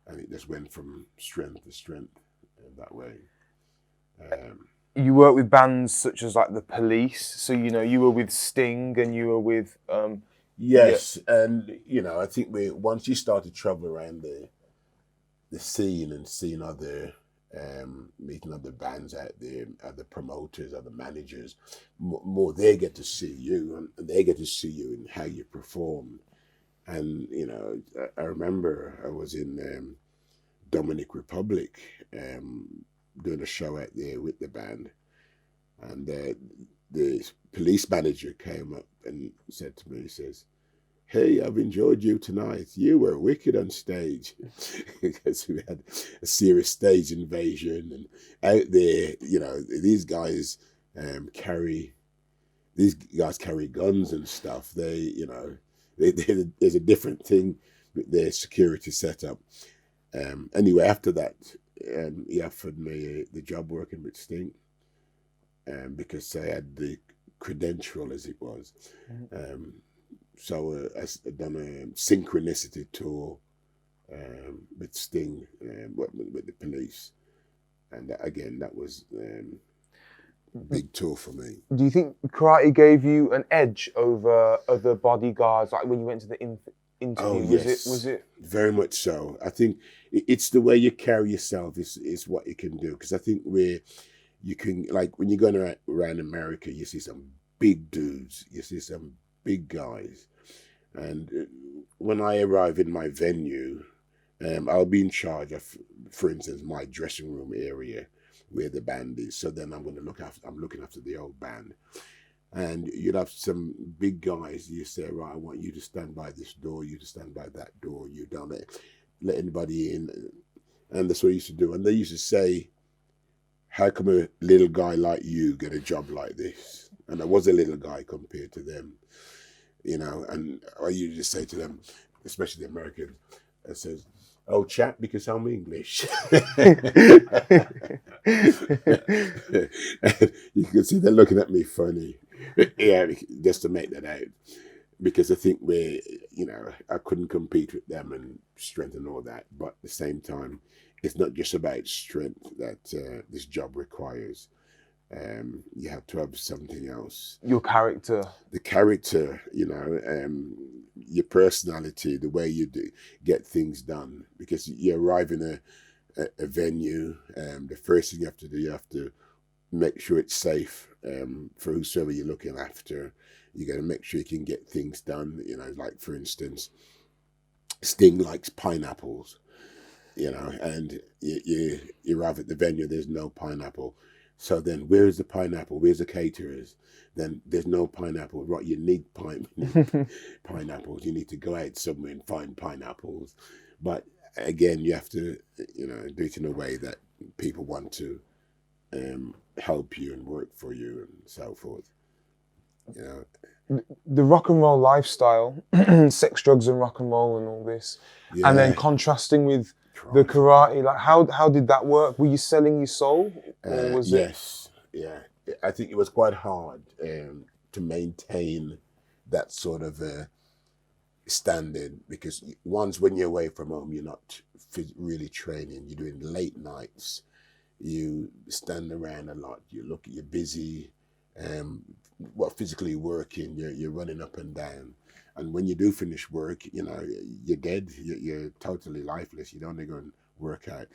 And it just went from strength to strength that way. You work with bands such as like the Police. So, you were with Sting and you were with... Yes, and I think once you start to travel around the scene and seeing other, meeting other bands out there, other promoters, other managers, more they get to see you, and they get to see you in how you perform. And I remember I was in Dominican Republic doing a show out there with the band, and the police manager came up and said to me, he says, hey, I've enjoyed you tonight. You were wicked on stage. Because we had a serious stage invasion, and out there, these guys carry guns and stuff. There's a different thing with their security setup. Anyway, after that, he offered me the job working with Sting. Because I had the credential, as it was. So I've done a synchronicity tour with Sting, with the police, and again that was big tour for me. Do you think karate gave you an edge over other bodyguards, like when you went to the interview? Oh was yes, it? Was it? Very much so. I think it's the way you carry yourself is what you can do. Because I think you can, like when you're going around America, you see some big dudes, you see some big guys, and when I arrive in my venue, I'll be in charge of, for instance, my dressing room area where the band is. So then I'm looking after the old band. And you'd have some big guys. You say, right, I want you to stand by this door, you to stand by that door. You don't let anybody in. And that's what I used to do. And they used to say, how come a little guy like you get a job like this? And I was a little guy compared to them, and I usually say to them, especially the Americans, I says, oh, chap, because I'm English. You can see they're looking at me funny. Yeah, just to make that out. Because I think I couldn't compete with them and strength and all that. But at the same time, it's not just about strength that this job requires. You have to have something else. Your character. The character, your personality, the way you get things done. Because you arrive in a venue, the first thing you have to do, you have to make sure it's safe for whosoever you're looking after. You got to make sure you can get things done. Like for instance, Sting likes pineapples. And you arrive at the venue, there's no pineapple. So then, where's the pineapple? Where's the caterers? Then there's no pineapple. Right, you need pineapples. You need to go out somewhere and find pineapples. But again, you have to, do it in a way that people want to help you and work for you and so forth. The rock and roll lifestyle, sex, drugs, and rock and roll, and all this, Yeah. and then contrasting with the karate. Like, how did that work? Were you selling your soul, or was it? Yes, yeah. I think it was quite hard to maintain that sort of standard, because once when you're away from home, you're not really training. You're doing late nights. You stand around a lot. You're busy. Physically working, you're running up and down, and when you do finish work, you're dead. You're totally lifeless. You don't go and work out,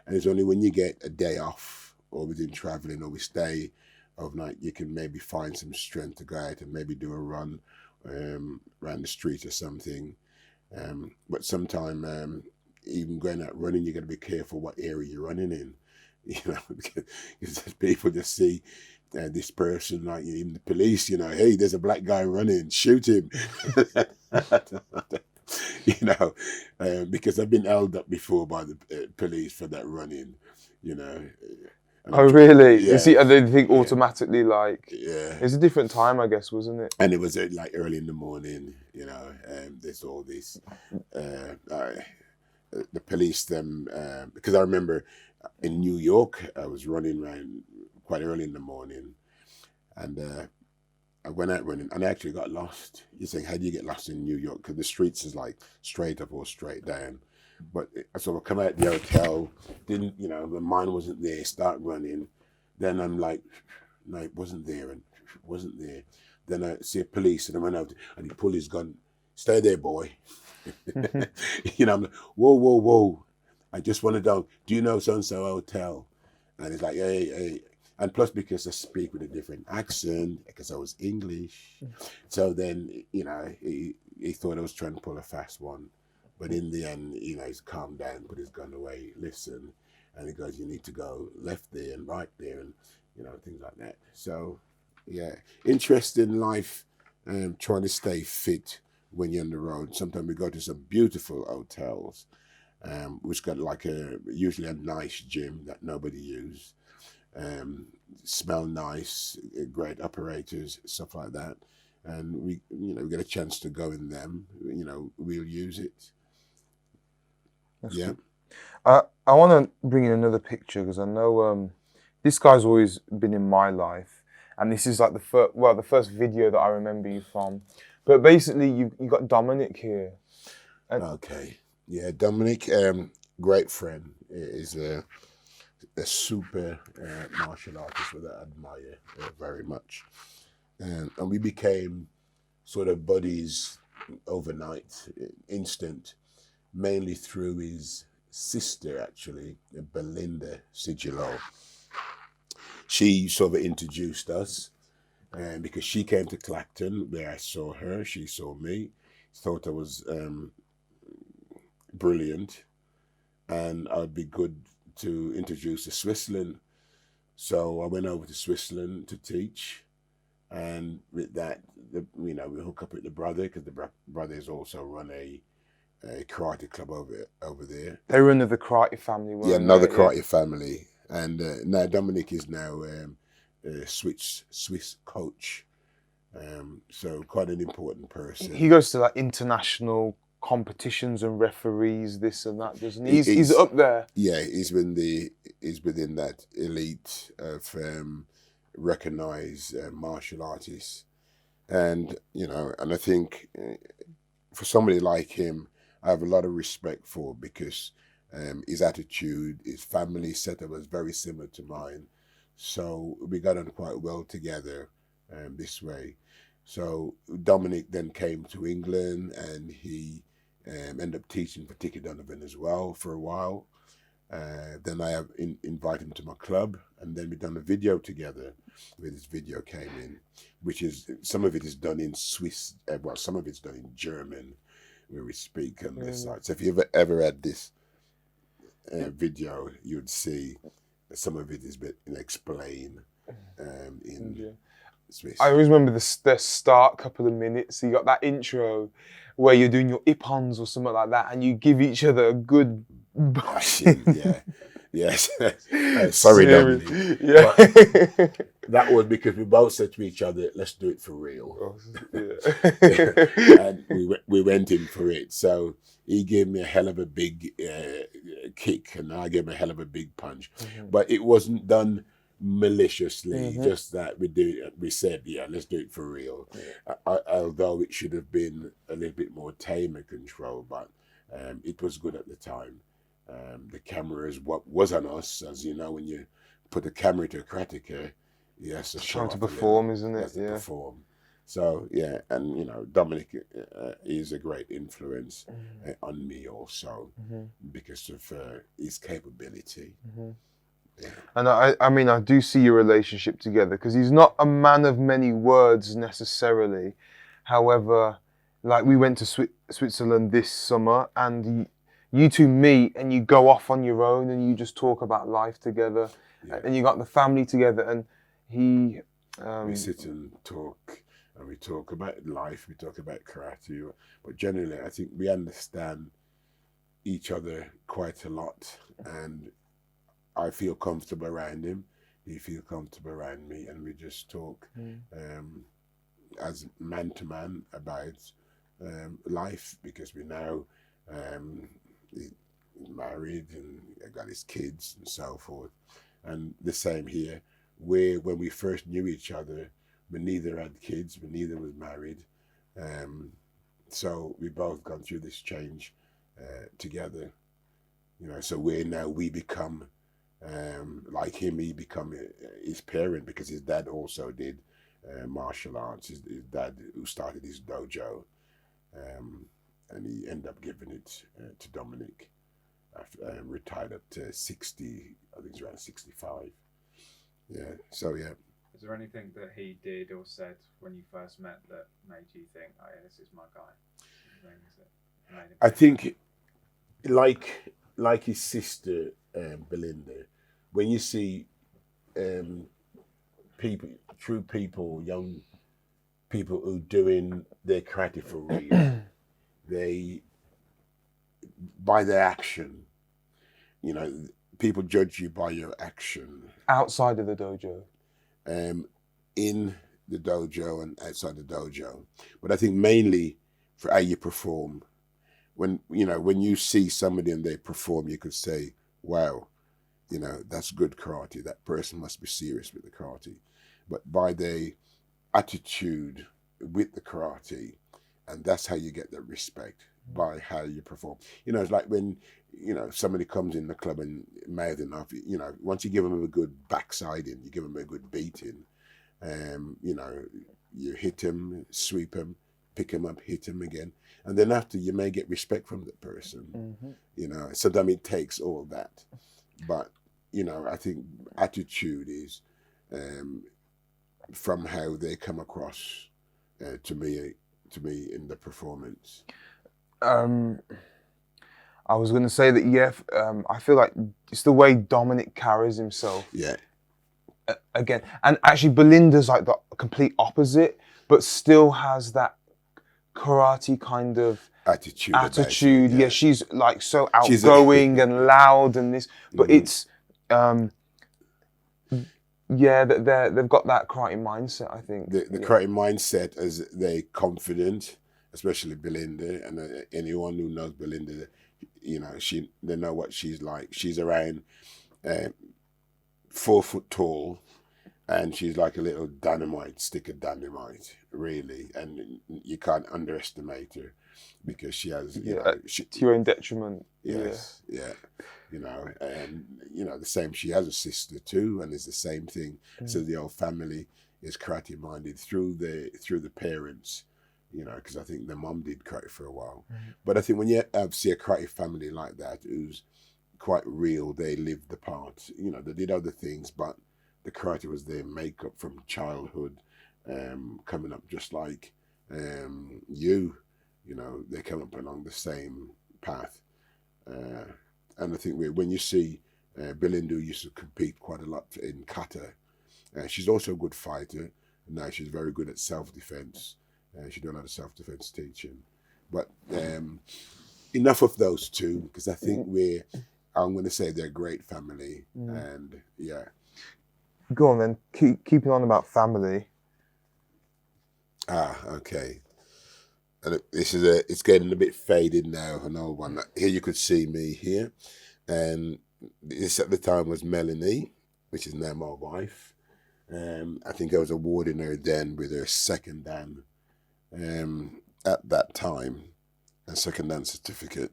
and it's only when you get a day off, or within traveling, or we stay overnight, you can maybe find some strength to go out and maybe do a run around the street or something. But sometimes, even going out running, you got to be careful what area you're running in, because people just see. This person, like even the police, hey, there's a black guy running, shoot him. Because I've been held up before by the police for that running, Oh, really? Yeah. See, and they think automatically, like, yeah. It's a different time, I guess, wasn't it? And it was like early in the morning, there's all this, the police, because I remember in New York, I was running around quite early in the morning, and I went out running, and I actually got lost. You're saying, how do you get lost in New York? Because the streets is like straight up or straight down. But so I come out the hotel, didn't, my mind wasn't there, start running. Then I'm like, no, it wasn't there, and it wasn't there. Then I see a police, and I went out, and he pulled his gun, stay there, boy. I'm like, whoa. I just want to know, do you know so-and-so hotel? And he's like, hey. And plus, because I speak with a different accent, because I was English. So then, he thought I was trying to pull a fast one. But in the end, he's calmed down, put his gun away, listen. And he goes, you need to go left there and right there, and, things like that. So, yeah, interesting life, trying to stay fit when you're on the road. Sometimes we go to some beautiful hotels, which got usually a nice gym that nobody uses. Smell nice, great operators, stuff like that, and we get a chance to go in them. We'll use it. That's yeah. Good. I want to bring in another picture, because I know this guy's always been in my life, and this is like the first video that I remember you from. But basically, you got Dominic here. Okay. Yeah, Dominic, great friend, is a super martial artist that I admire very much. And we became sort of buddies overnight, instant, mainly through his sister, actually, Belinda Sigilo. She sort of introduced us, and because she came to Clacton, where I saw her, she saw me, thought I was brilliant, and I'd be good to introduce to Switzerland. So I went over to Switzerland to teach, and with that, we hook up with the brother, because the brothers also run a karate club over there. They were another karate family, weren't Yeah, they? another karate family, and now Dominic is now a Swiss coach, so quite an important person. He goes to like international competitions and referees, this and that, doesn't he? He's up there. Yeah, he's within that elite of recognized martial artists, and I think for somebody like him, I have a lot of respect for, because his attitude, his family setup was very similar to mine, so we got on quite well together this way. So Dominic then came to England, and he ended up teaching for Tiki Donovan as well for a while. Then I have invited him to my club, and then we done a video together, where this video came in, which is, some of it is done in Swiss, well, some of it's done in German, where we speak on this side. So if you ever had this video, you would see some of it is been explained in Swiss. I always remember the start couple of minutes. You got that intro where you're doing your ippons or something like that, and you give each other a good bashing. Yeah. Yes. Sorry, Dominic. Yeah. But that was because we both said to each other, let's do it for real. And we went in for it. So he gave me a hell of a big kick, and I gave him a hell of a big punch. Mm-hmm. But it wasn't done maliciously, just that we said, yeah, let's do it for real. Yeah. Although it should have been a little bit more tame and controlled, but it was good at the time. The camera is what was on us, as you know, when you put a camera to a karateka, yes, trying to perform, isn't it? Yeah, perform. So yeah, and Dominic is a great influence on me also, because of his capability. Yeah. And I mean, I do see your relationship together, because he's not a man of many words necessarily. However, like, we went to Switzerland this summer, and you two meet and you go off on your own and you just talk about life together, and you got the family together, and he... we sit and talk, and we talk about life, we talk about karate, but generally I think we understand each other quite a lot, and I feel comfortable around him, he feels comfortable around me, and we just talk as man to man about life, because we now he's married and got his kids and so forth. And the same here, where when we first knew each other, we neither had kids, we neither was married. So we both gone through this change together. So we become like him, he become his parent, because his dad also did martial arts. His dad, who started his dojo, and he ended up giving it to Dominic after retired up to 60, I think it's around 65. Yeah, so yeah. Is there anything that he did or said when you first met that made you think, oh yeah, this is my guy? I think, like his sister, Belinda, when you see young people who doing their karate for real, they, by their action, people judge you by your action. Outside of the dojo. In the dojo and outside the dojo. But I think mainly for how you perform. When you see somebody and they perform, you could say, wow, that's good karate. That person must be serious with the karate. But by their attitude with the karate, And that's how you get that respect, by how you perform. You know, it's like when, you know, somebody comes in the club and mouthing off, you know, once you give them a good backsiding, you give them a good beating, you know, you hit them, sweep them, pick them up, hit them again. And then after, you may get respect from the person. You know, sometimes it takes all that. But, you know, I think attitude is from how they come across to me in the performance. I was going to say that, yeah, I feel like it's the way Dominic carries himself. Yeah. Again, and actually Belinda's like the complete opposite, but still has that karate kind of Attitude. Yeah, she's like so outgoing and loud and this, but it's yeah, they've got that karate mindset. I think the karate mindset, as they confident, especially Belinda, and anyone who knows Belinda, you know, they know what she's like. She's around 4 foot tall, and she's like a little stick of dynamite, really, and you can't underestimate her because she has, you know, to your own detriment. Yes, yeah. You know, and you know the same. She has a sister too, and it's the same thing. So the whole family is karate minded through the parents. You know, because I think the mom did karate for a while. But I think when you see a karate family like that, who's quite real, they lived the part. You know, they did other things, but the karate was their makeup from childhood, coming up just like you. You know, they come up along the same path. And I think when you see Belinda used to compete quite a lot in kata, she's also a good fighter. Now she's very good at self-defense. She does a lot of self-defense teaching. But enough of those two, because I think I'm going to say they're a great family. And yeah. Go on then, keeping on about family. Okay. And it's getting a bit faded now, an old one. Here you could see me here. And this at the time was Melanie, which is now my wife. I think I was awarding her then with her second Dan at that time, a second Dan certificate.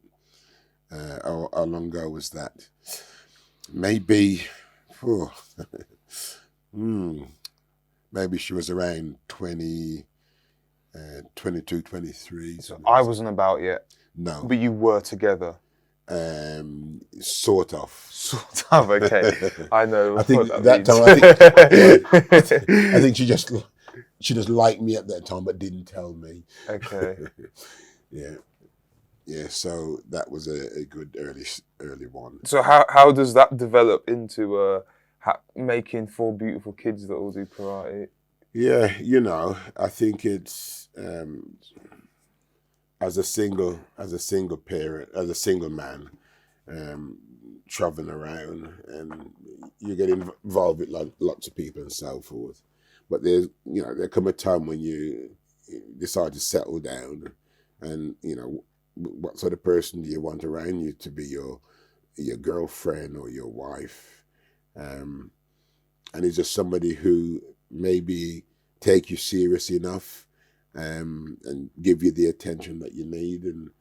How long ago was that? Maybe, maybe she was around 22, 23. So I wasn't about yet. No. But you were together. Sort of. Sort of, okay. I know. I think what that means. time, I think she just liked me at that time, but didn't tell me. Okay. Yeah. So that was a good early one. So how does that develop into making 4 beautiful kids that all do karate? Yeah, you know, I think it's as a single parent, as a single man, traveling around, and you get involved with lots of people and so forth. But there come a time when you decide to settle down, and you know, what sort of person do you want around you to be your girlfriend or your wife, and it's just somebody who maybe take you serious enough, and give you the attention that you need, and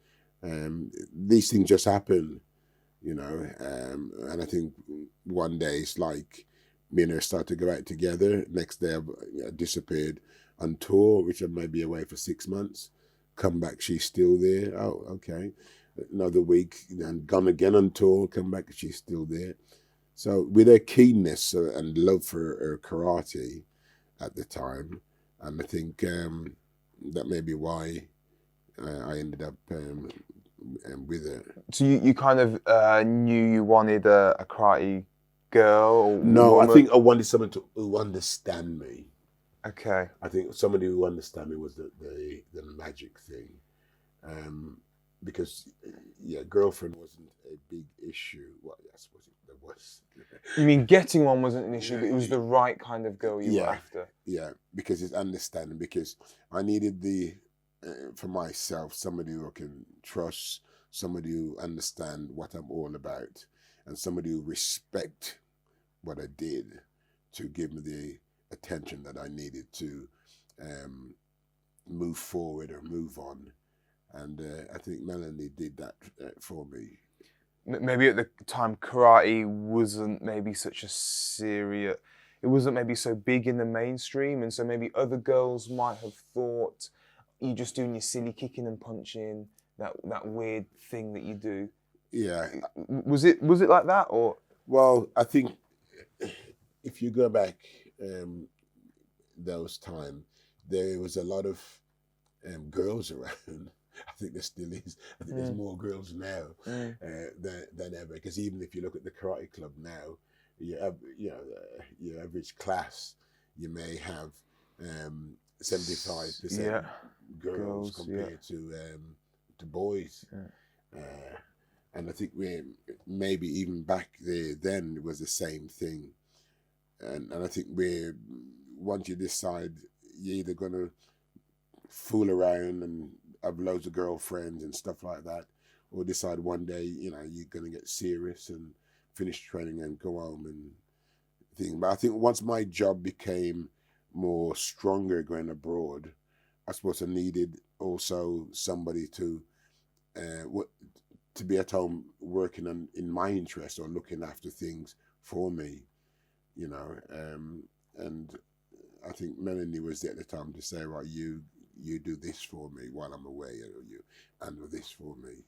these things just happen, you know. And I think one day it's like me and her start to go out together. Next day I disappeared on tour, which I may be away for 6 months. Come back, she's still there. Oh, okay. Another week, and gone again on tour. Come back, she's still there. So with her keenness and love for her karate at the time, and I think that may be why I ended up with her. So you kind of knew you wanted a karate girl? Or no, woman? I think I wanted someone who understand me. Okay. I think somebody who understand me was the magic thing. Because girlfriend wasn't a big issue. Well, I suppose there was. You mean getting one wasn't an issue, but it was the right kind of girl you were after. Yeah, because it's understanding. Because I needed for myself, somebody who I can trust, somebody who understand what I'm all about, and somebody who respect what I did, to give me the attention that I needed to move forward or move on. And I think Melanie did that for me. Maybe at the time karate wasn't maybe such a serious, it wasn't maybe so big in the mainstream, and so maybe other girls might have thought you're just doing your silly kicking and punching, that weird thing that you do. Yeah. Was it like that, or? Well, I think if you go back those times, there was a lot of girls around. I think there still is. I think there's more girls now than ever. Because even if you look at the karate club now, your average class, you may have 75% girls compared to boys. And I think we maybe even back there then it was the same thing. And I think once you decide you're either going to fool around and have loads of girlfriends and stuff like that, or decide one day, you're going to get serious and finish training and go home and thing. But I think once my job became more stronger going abroad, I suppose I needed also somebody to be at home working in my interest or looking after things for me, and I think Melanie was there at the time to say, right, you do this for me while I'm away, or you handle this for me.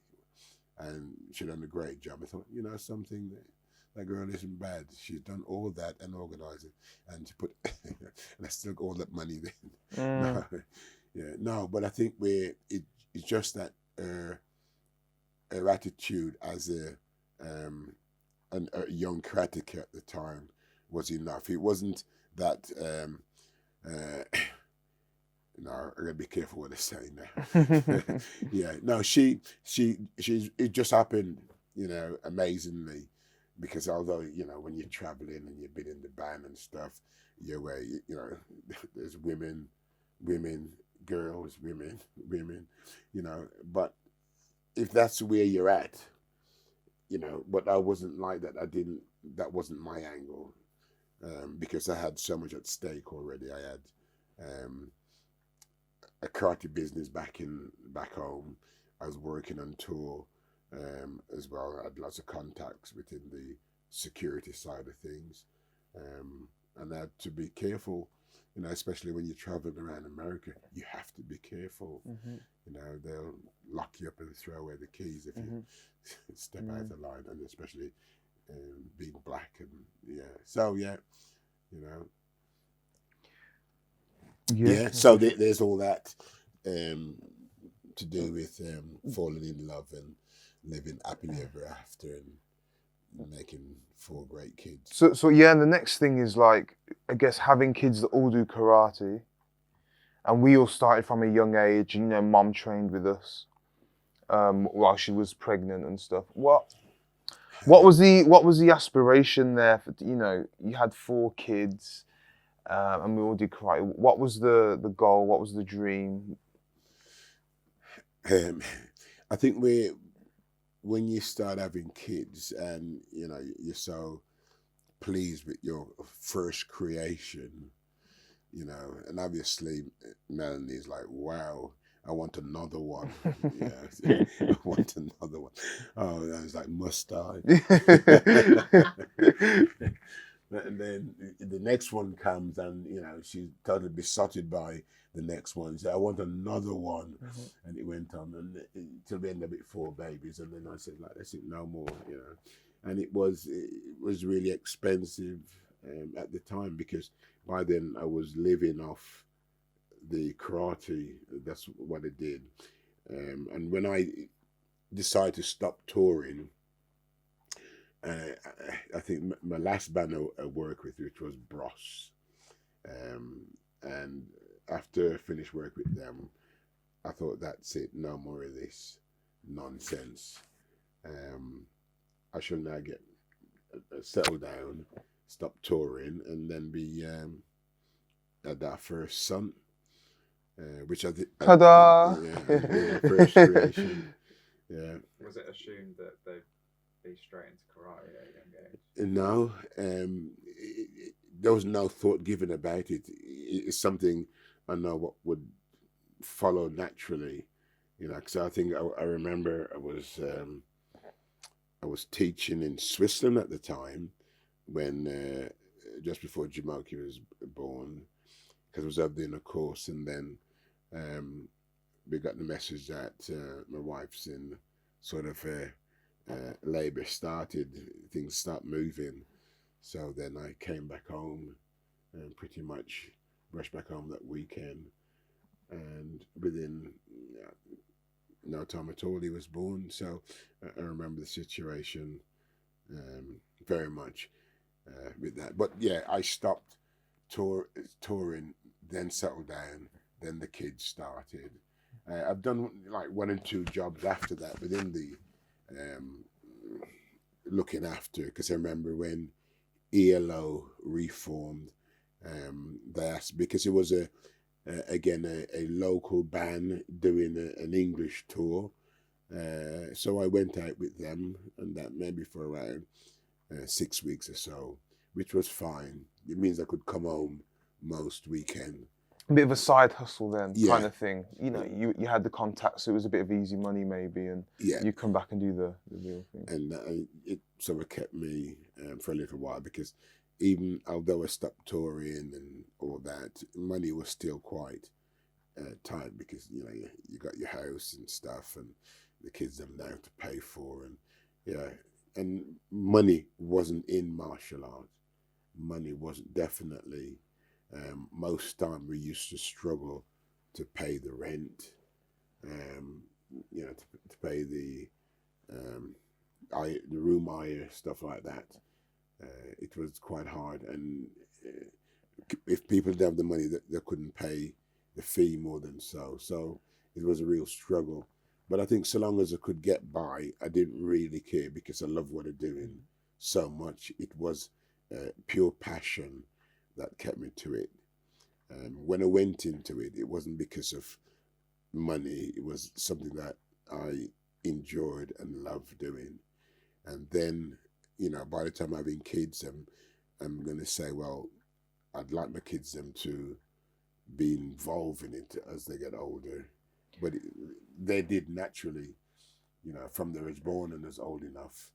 And she done a great job. I thought, something, that girl isn't bad. She's done all that and organised it. And she put, and I still got all that money then. No, but I think it's just that her attitude as a young karateka at the time was enough. It wasn't that, no, I gotta be careful what I say now. Yeah, no, it just happened, amazingly, because although when you're traveling and you've been in the band and stuff, you're where there's women, girls, women, but if that's where you're at, but I wasn't like that. That wasn't my angle, because I had so much at stake already. I had a karate business back home. I was working on tour as well. I had lots of contacts within the security side of things, and I had to be careful. Especially when you're traveling around America, you have to be careful. They'll lock you up and throw away the keys if you step out of the line, and especially being black and So So there's all that to do with falling in love and living happily ever after and making 4 great kids. So and the next thing is, like, I guess having kids that all do karate, and we all started from a young age. Mom trained with us while she was pregnant and stuff. What was the aspiration there? For you had 4 kids, and we all did karate. What was the goal? What was the dream? I think when you start having kids and you're so pleased with your first creation, and obviously Melanie's like, wow, I want another one. I want another one. Oh, I was like, must I? And then the next one comes, and she's totally besotted by the next one. So I want another one, and it went on, and until we ended up with 4 babies. And then I said, like, that's it, no more, And it was really expensive at the time, because by then I was living off the karate. That's what I did, and when I decided to stop touring. I think my last band I worked with, which was Bros, and after I finished work with them, I thought, that's it, no more of this nonsense. I shall now get settled down, stop touring, and then be at our first son, which I did. Ta-da! First creation. Yeah. Was it assumed that they'd be straight into karate at a young age? No, there was no thought given about it. It's something I know what would followed naturally, because I think I remember I was teaching in Switzerland at the time when just before Jumoke was born, because I was up doing a course, and then we got the message that my wife's in sort of labour started, things start moving. So then I came back home and pretty much rushed back home that weekend, and within no time at all he was born. So I remember the situation very much with that. But yeah, I stopped touring, then settled down, then the kids started. I've done like 1 and 2 jobs after that within the looking after, because I remember when ELO reformed, they asked, because it was again a local band doing an English tour, so I went out with them, and that maybe for around 6 weeks or so, which was fine. It means I could come home most weekend. A bit of a side hustle then, Yeah. kind of thing. You had the contacts, so it was a bit of easy money maybe, and you come back and do the real thing. And it sort of kept me for a little while, because even although I stopped touring and all that, money was still quite tight, because you got your house and stuff, and the kids them now to pay for, and money wasn't in martial arts. Money wasn't definitely. Most time we used to struggle to pay the rent, to pay the room hire, stuff like that. It was quite hard, and if people didn't have the money, they couldn't pay the fee more than so. So it was a real struggle. But I think so long as I could get by, I didn't really care, because I love what I'm doing so much. It was pure passion that kept me to it. When I went into it, it wasn't because of money. It was something that I enjoyed and loved doing. And then, by the time having kids, I'm going to say, well, I'd like my kids them to be involved in it as they get older. But they did naturally, from they was born and was old enough.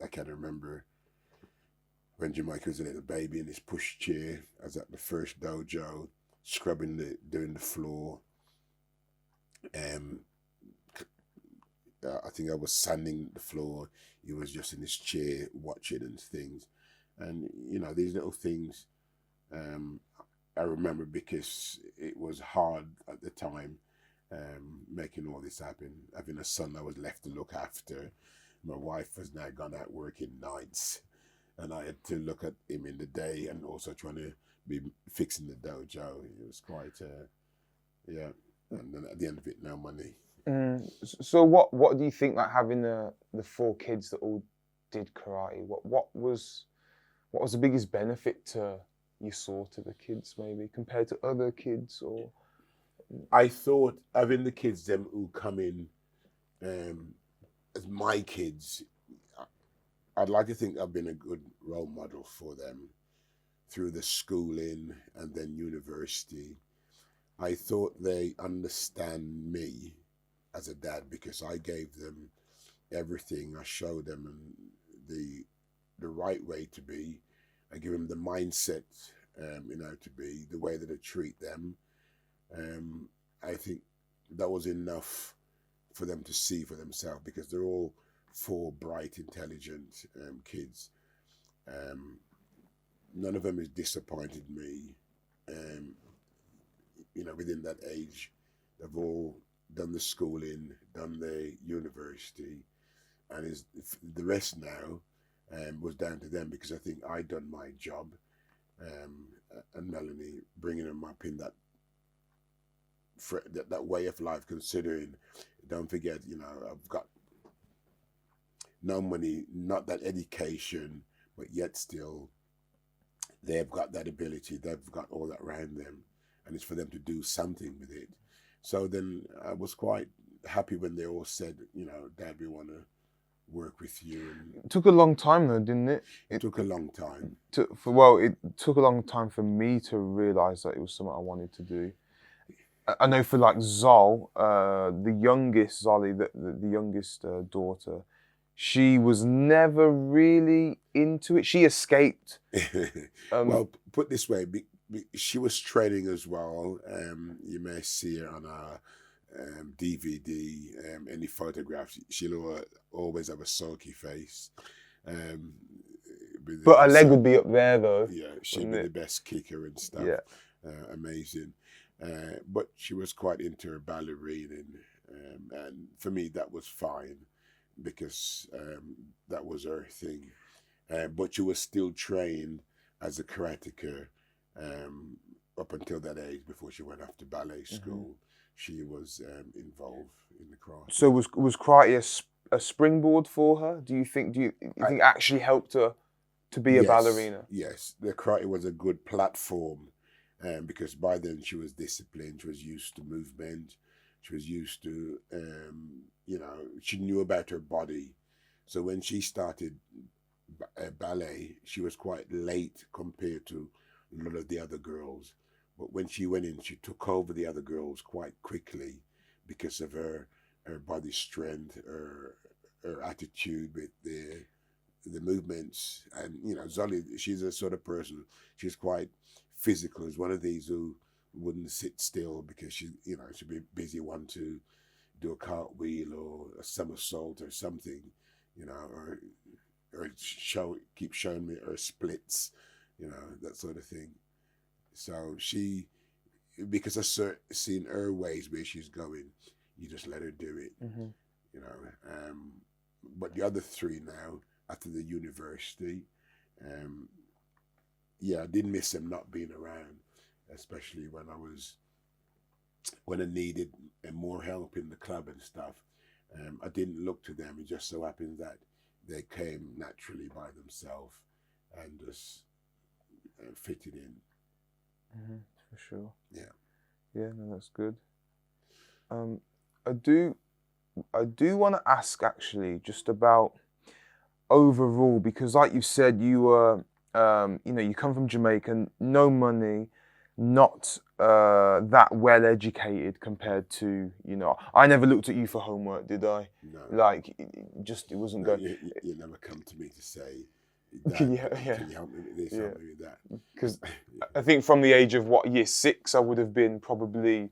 I can remember when Jamaica was a little baby in his push chair. I was at the first dojo, doing the floor. I think I was sanding the floor. He was just in his chair watching and things. And, these little things, I remember, because it was hard at the time, making all this happen. Having a son I was left to look after. My wife was now gone out working nights, and I had to look at him in the day, and also trying to be fixing the dojo. It was quite, and then at the end of it, no money. So what do you think, like, having the 4 kids that all did karate, what was the biggest benefit you saw to the kids, maybe compared to other kids? Or I thought having the kids them who come in as my kids, I'd like to think I've been a good role model for them through the schooling and then university. I thought they understand me as a dad, because I gave them everything. I showed them the right way to be. I give them the mindset, to be, the way that I treat them. I think that was enough for them to see for themselves, because they're all 4 bright, intelligent kids. None of them has disappointed me. Within that age, they've all done the schooling, done the university, and the rest now was down to them, because I think I done my job, and Melanie bringing them up in that way of life. Considering, don't forget, I've got no money, not that education, but yet still they've got that ability, they've got all that around them, and it's for them to do something with it. So then I was quite happy when they all said, Dad, we want to work with you. It took a long time though, didn't it? It took a long time. It took a long time for me to realise that it was something I wanted to do. I know for like Zol, the youngest Zolly, the youngest daughter, she was never really into it. She escaped. Well, put this way, she was training as well. You may see her on our DVD, any photographs. She'll always have a sulky face. But her leg would be up there though. Yeah, she'd be the best kicker and stuff. Yeah. Amazing. But she was quite into her ballerina, and for me that was fine because that was her thing. But she was still trained as a karateka up until that age. Before she went off to ballet school, she was involved in the craft. So was karate a springboard for her? Do you think it actually helped her to be a ballerina? Yes, the karate was a good platform. Because by then she was disciplined, she was used to movement, she was used to, she knew about her body. So when she started ballet, she was quite late compared to a lot of the other girls. But when she went in, she took over the other girls quite quickly because of her body strength, her attitude with the movements. And, Zolly, she's a sort of person, she's quite physical, is one of these who wouldn't sit still because she'd be busy wanting to do a cartwheel or a somersault or something, or keep showing me her splits, that sort of thing. So she, because I've seen her ways where she's going, you just let her do it, But the other three now, after the university, I did miss them not being around, especially when I needed more help in the club and stuff. I didn't look to them. It just so happened that they came naturally by themselves and just fitted in. For sure. Yeah. Yeah, no, that's good. I do want to ask actually just about overall, because like you said, you were you come from Jamaica, no money, not that well educated compared to, I never looked at you for homework, did I? No. Like, it wasn't going. You never come to me to say, Can you help me with this, help me with that? Because I think from the age of year 6, I would have been probably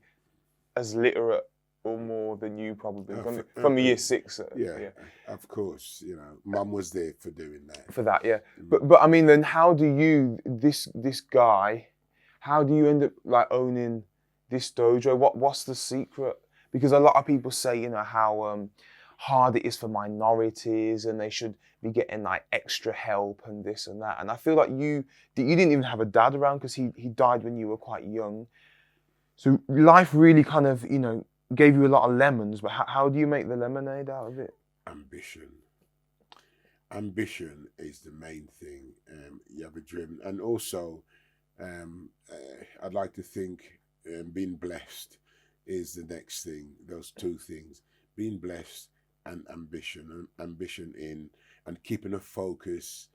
as literate or more than you probably from year 6. Yeah, of course. Mum was there for doing that. For that, yeah. But I mean, then how do you this guy? How do you end up owning this dojo? What's the secret? Because a lot of people say how hard it is for minorities and they should be getting extra help and this and that. And I feel like you didn't even have a dad around because he died when you were quite young. So life really kind of gave you a lot of lemons, but how do you make the lemonade out of it? Ambition is the main thing. You have a dream, and also I'd like to think being blessed is the next thing. Those two things: being blessed and ambition. Ambition in and keeping a focus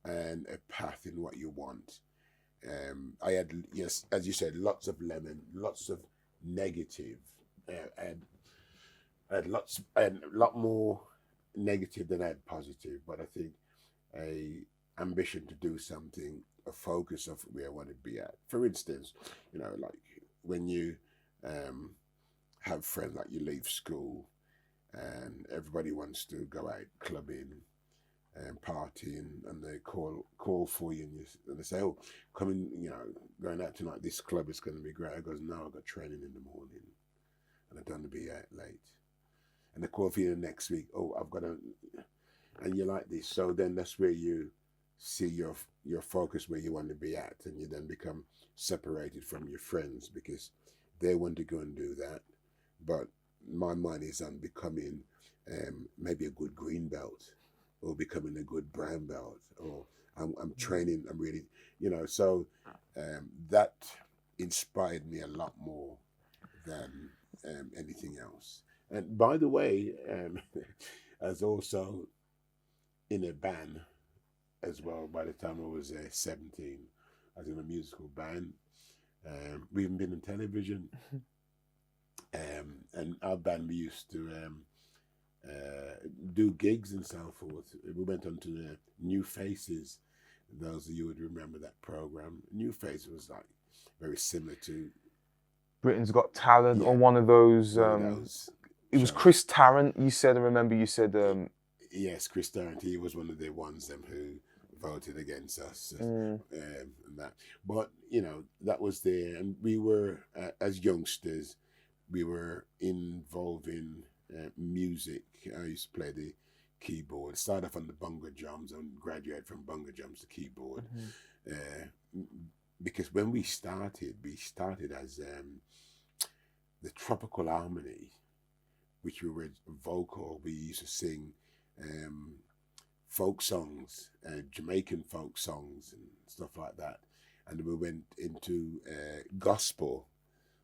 and a path in what you want. I had, yes, as you said, lots of lemon, lots of negative. I had a lot more negative than I had positive, but I think a ambition to do something, a focus of where I want to be at. For instance, like when you have friends, like you leave school and everybody wants to go out clubbing and partying, and they call for you and they say, "Oh, come in, going out tonight. This club is going to be great." I goes, "No, I've got training in the morning, and I don't want to be out late." And they call for you the next week. "Oh, I've got to," and you're like this. So then that's where you see your focus where you want to be at, and you then become separated from your friends because they want to go and do that, but my mind is on becoming maybe a good green belt, or becoming a good brown belt, or I'm training. I'm really, so that inspired me a lot more than anything else. And by the way, as also in a band as well. By the time I was 17, I was in a musical band. We even been in television. And our band, we used to do gigs and so forth. We went on to the New Faces. Those of you would remember that program. New Faces was like very similar to Britain's Got Talent, Yeah. or one of those. one of those It was shows. Chris Tarrant. You said. I remember you said. Yes, Chris Tarrant. He was one of the ones who voted against us and that. But you know, that was there, and we were as youngsters, we were involved in music. I used to play the keyboard. Started off on the bongo drums and graduated from bongo drums to keyboard. Because when we started as the Tropical Harmony, which we were vocal. We used to sing folk songs, Jamaican folk songs and stuff like that. And we went into gospel.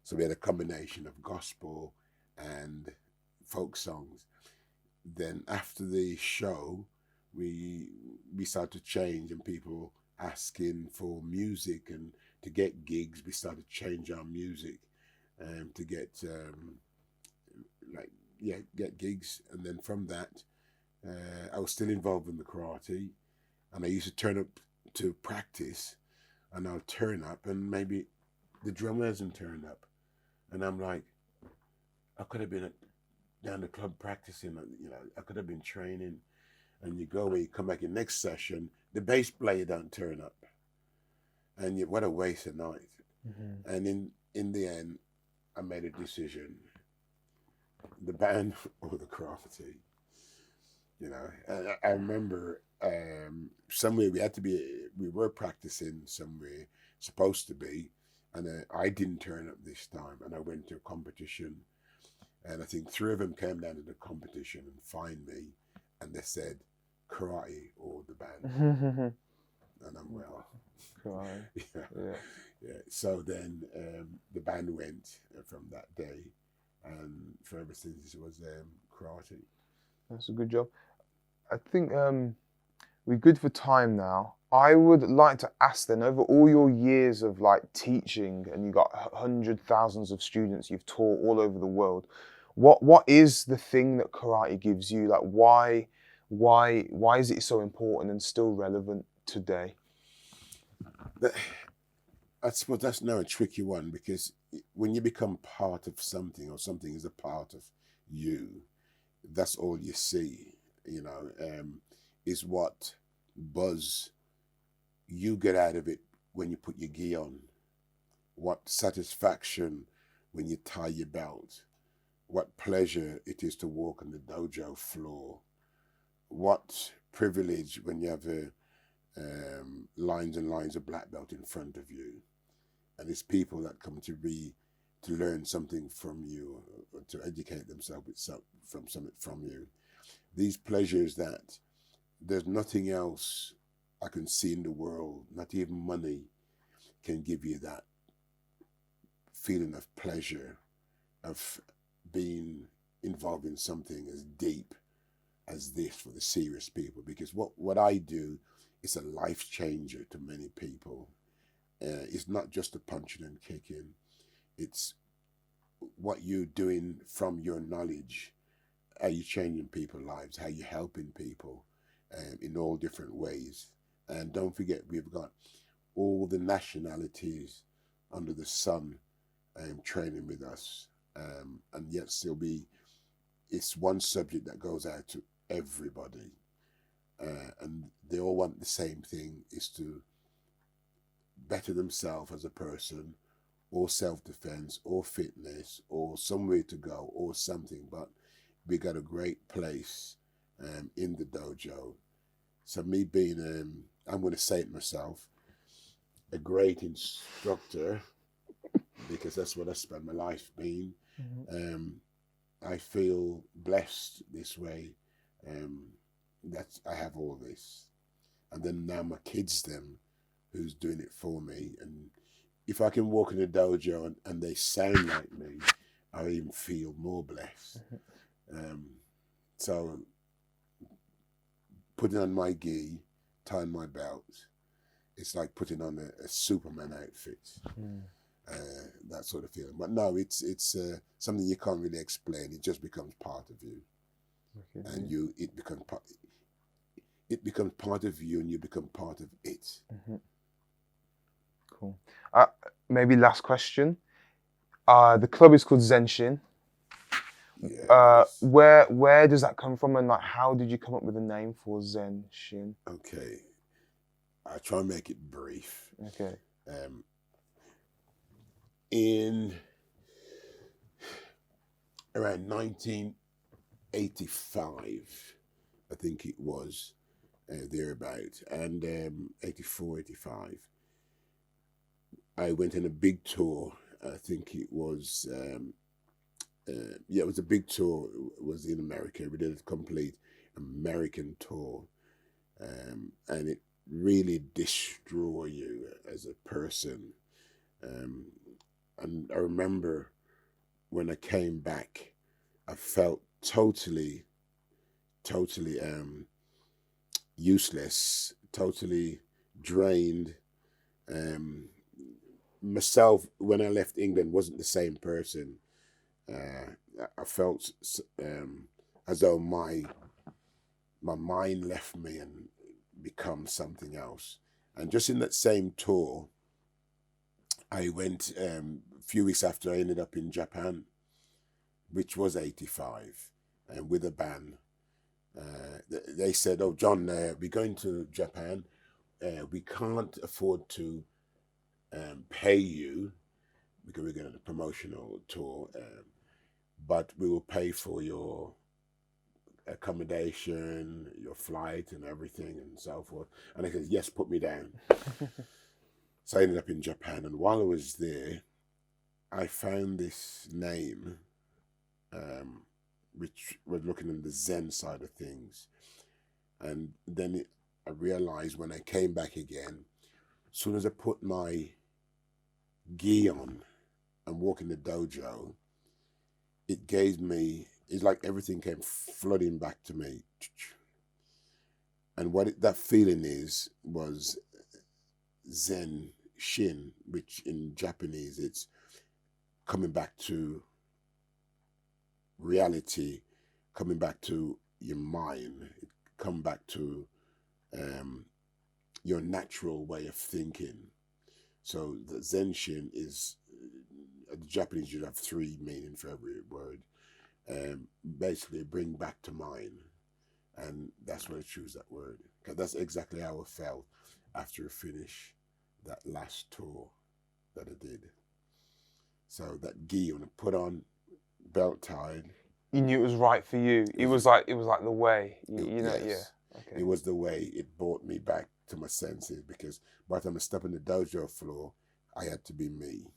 So we had a combination of gospel and folk songs. Then after the show, we started to change, and people asking for music and to get gigs. We started to change our music to get get gigs. And then from that, I was still involved in the karate, and I used to turn up to practice, and I'll turn up and maybe the drummer hasn't turned up, and I'm like, I could have been down the club practicing, you know, I could have been training. And you go away, you come back in next session, the bass player don't turn up, and what a waste of night. And in the end, I made a decision: the band or the karate. You know, and I remember somewhere we were practicing somewhere, supposed to be, and I didn't turn up this time, and I went to a competition, and I think 3 of them came down to the competition and fined me, and they said karate or the band. And I'm yeah. So then the band went from that day, and for ever since it was karate. That's a good job. I think we're good for time now. I would like to ask then, over all your years of like teaching, and you got hundreds, thousands of students you've taught all over the world, what is the thing that karate gives you? Like why is it so important and still relevant today? I suppose that's now a tricky one, because when you become part of something, or something is a part of you, that's all you see, you know, is what buzz you get out of it when you put your gi on, what satisfaction when you tie your belt, what pleasure it is to walk on the dojo floor, what privilege when you have lines and lines of black belt in front of you, and it's people that come to learn something from you, or to educate themselves from something from you. These pleasures that there's nothing else I can see in the world, not even money, can give you that feeling of pleasure, of being involved in something as deep as this for the serious people. Because what I do is a life changer to many people. It's not just a punching and kicking. It's what you're doing from your knowledge. How you changing people's lives, how you helping people in all different ways. And don't forget, we've got all the nationalities under the sun training with us. And yet still it's one subject that goes out to everybody. And they all want the same thing, is to better themselves as a person, or self-defense, or fitness, or somewhere to go, or something. But we got a great place in the dojo. So me being, I'm going to say it myself, a great instructor, because that's what I spent my life being. I feel blessed this way, that I have all this. And then now my kids, who's doing it for me. And if I can walk in the dojo and they sound like me, I even feel more blessed. So putting on my gi, tying my belt, it's like putting on a Superman outfit. that sort of feeling. But no, it's something you can't really explain. It just becomes part of you, and it becomes part of you, and you become part of it. Mm-hmm. Cool. Maybe last question. The club is called Zenshin. Yes. Where does that come from, and like how did you come up with the name for Zenshin? Okay, I'll try and make it brief. Okay. In around 1985, I think it was, thereabout, and 84, 85, I went on a big tour. I think it was, it was a big tour. It was in America. We did a complete American tour, and it really destroys you as a person. And I remember when I came back, I felt totally useless, totally drained. Myself, when I left England, wasn't the same person. I felt as though my mind left me and become something else. And just in that same tour, I went a few weeks after, I ended up in Japan, which was 85, and with a band. They said, "Oh, John, we're going to Japan. We can't afford to pay you because we're going on a promotional tour, but we will pay for your accommodation, your flight, and everything, and so forth." And I said, "Yes, put me down." So I ended up in Japan, and while I was there, I found this name, which was looking in the Zen side of things. And then I realized when I came back again, as soon as I put my gi on and walk in the dojo, it's like everything came flooding back to me. And what that feeling was Zen Shin, which in Japanese it's coming back to reality, coming back to your mind, come back to your natural way of thinking. So the Zenshin is, the Japanese should have three meanings for every word. Basically bring back to mind. And that's why I choose that word. Because that's exactly how I felt after I finished that last tour that I did. So that gi, when I put on, belt tied. You knew it was right for you. It was like the way. Yes. Yeah. Okay. It was the way. It brought me back to my senses, because by the time I stepped on the dojo floor, I had to be me.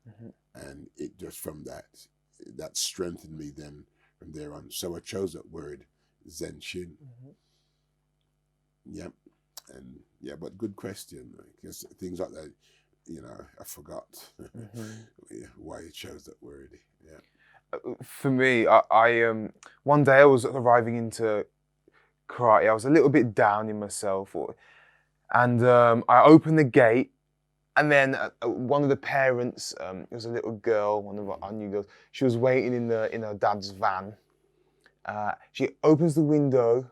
Mm-hmm. And it just from that strengthened me then from there on. So I chose that word, Zenshin. Mm-hmm. Yep. And yeah, but good question. Because things like that, I forgot why you chose that word. Yeah. For me, I one day I was arriving into karate. I was a little bit down in myself, and I opened the gate, and then one of the parents, it was a little girl, one of our new girls. She was waiting in her dad's van. She opens the window,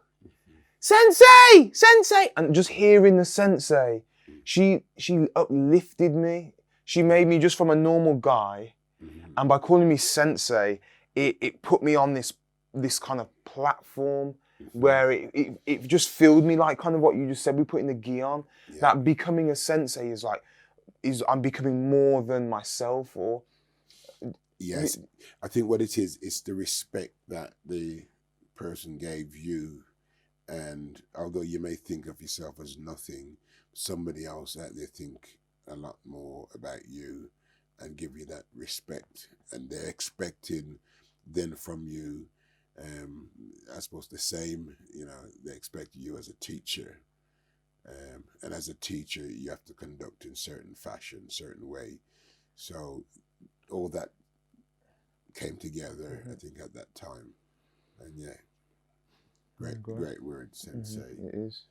Sensei, Sensei, and just hearing the Sensei, she uplifted me. She made me just from a normal guy, and by calling me Sensei, it put me on this kind of platform where it just filled me, like kind of what you just said. We put in the gi on. Yeah. That becoming a Sensei is I'm becoming more than myself, or yes, I think what it is, it's the respect that the person gave you. And although you may think of yourself as nothing, somebody else out there think a lot more about you and give you that respect. And they're expecting then from you, I suppose the same, they expect you as a teacher. And as a teacher, you have to conduct in certain fashion, certain way. So all that came together, I think, at that time. And yeah. Great word, Sensei. Mm-hmm. It is.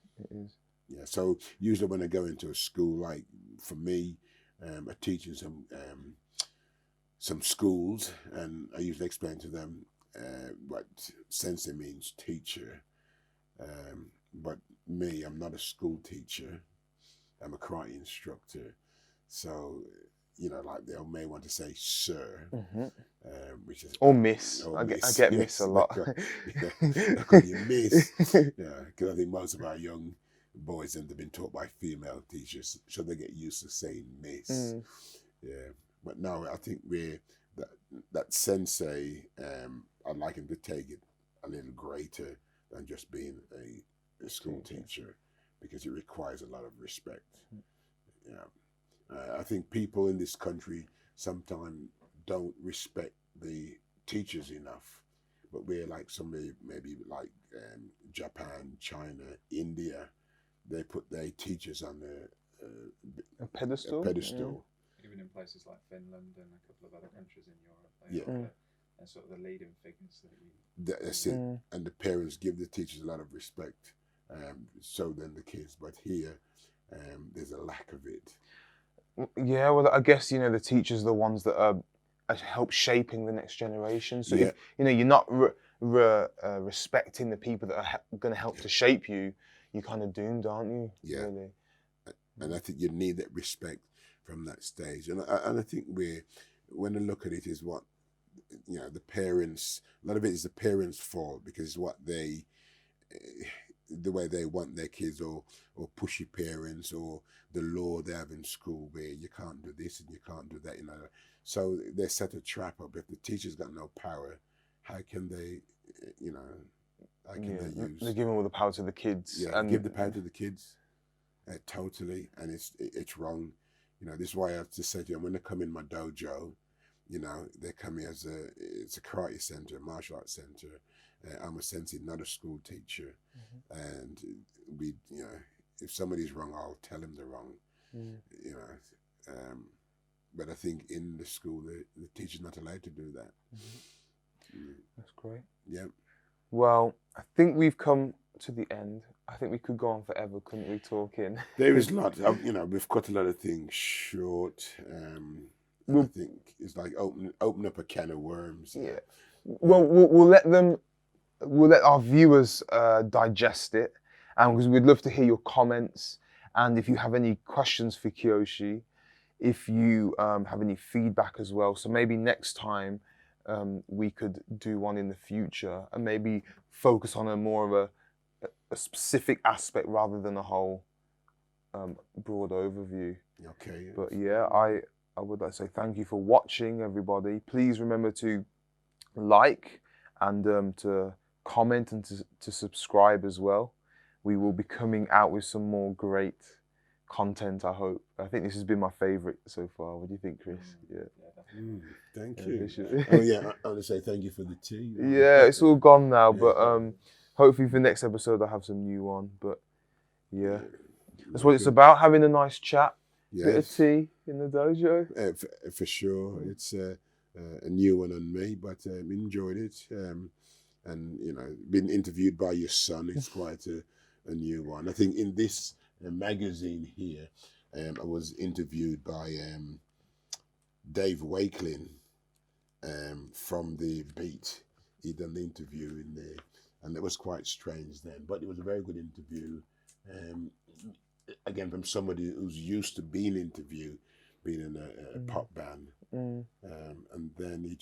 Yeah, so usually when I go into a school, like for me, are teaching some schools, and I usually explain to them what sensei means, teacher. But me, I'm not a school teacher. I'm a karate instructor. So, like they may want to say sir, which is or miss. or I miss. get Yes, miss a lot. I call you miss. Yeah, because I think most of our young boys have been taught by female teachers, so they get used to saying miss. Yeah, but no, I think that sensei. I'd like him to take it a little greater than just being a school teacher, because it requires a lot of respect. Yeah, I think people in this country sometimes don't respect the teachers enough, but we're like somebody maybe like Japan, China, India. They put their teachers on A pedestal. Even in places like Finland and a couple of other countries in Europe, they're sort of the leading figures That's it. And the parents give the teachers a lot of respect. So then the kids, but here there's a lack of it. Yeah, well, I guess the teachers are the ones that are help shaping the next generation. So if you're not respecting the people that are going to help to shape you, you're kind of doomed, aren't you? Yeah. Really? And I think you need that respect from that stage. And I think when I look at it, is what the parents. A lot of it is the parents' fault, because it's what they. The way they want their kids, or pushy parents, or the law they have in school where you can't do this and you can't do that, So they set a trap up. If the teacher's got no power, how can they, how can they use? They're giving all the power to the kids. Yeah, give the power to the kids, totally, and it's wrong. This is why I have to say to them, when they come in my dojo, they come here it's a karate center, a martial arts center. I'm a sensei, not a school teacher, and we, if somebody's wrong, I'll tell them they're wrong, but I think in the school, the teacher's not allowed to do that. That's great. Yeah. Well, I think we've come to the end. I think we could go on forever, couldn't we, talking? There is a lot. We've cut a lot of things short. I think it's like open up a can of worms. Yeah. Well, we'll let our viewers digest it, and because we'd love to hear your comments, and if you have any questions for Kyoshi, if you have any feedback as well. So maybe next time we could do one in the future, and maybe focus on a more of a specific aspect rather than a whole broad overview. Okay. But yeah, I would like to say thank you for watching, everybody. Please remember to like and to comment and to subscribe as well. We will be coming out with some more great content, I hope. I think this has been my favourite so far. What do you think, Chris? Thank you. Oh yeah, I want to say thank you for the tea. Yeah, it's all gone now, but hopefully for next episode I'll have some new one. But yeah, that's what it's about, having a nice chat. Yes. Bit of tea in the dojo. For sure. It's a new one on me, but enjoyed it. And being interviewed by your son is quite a new one. I think in this magazine here, I was interviewed by Dave Wakelin from the Beat. He done the interview in there, and it was quite strange then, but it was a very good interview. Again, from somebody who's used to being interviewed, being in a pop band. And then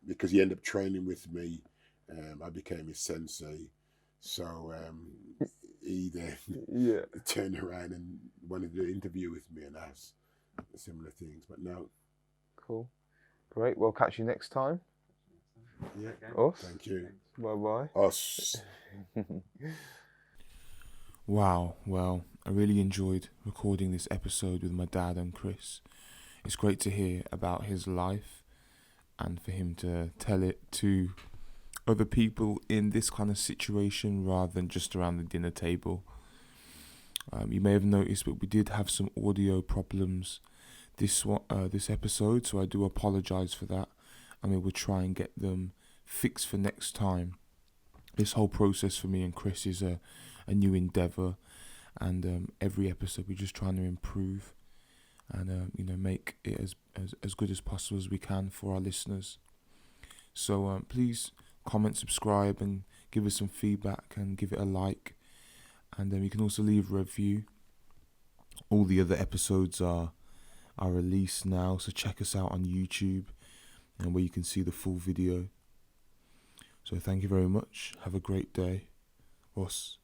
because he ended up training with me, I became his sensei. So he then turned around and wanted to interview with me and ask similar things. But no. Cool. Great. Well, catch you next time. Yeah. Us. Thank you. Bye-bye. Us. Wow. Well, I really enjoyed recording this episode with my dad and Chris. It's great to hear about his life and for him to tell it to other people in this kind of situation rather than just around the dinner table. You may have noticed, but we did have some audio problems this episode, so I do apologise for that. I mean, we'll try and get them fixed for next time. This whole process for me and Chris is a new endeavour, and every episode we're just trying to improve. and make it as good as possible as we can for our listeners. So please comment, subscribe, and give us some feedback and give it a like. And you can also leave a review. All the other episodes are released now, so check us out on YouTube, and where you can see the full video. So thank you very much. Have a great day. Us.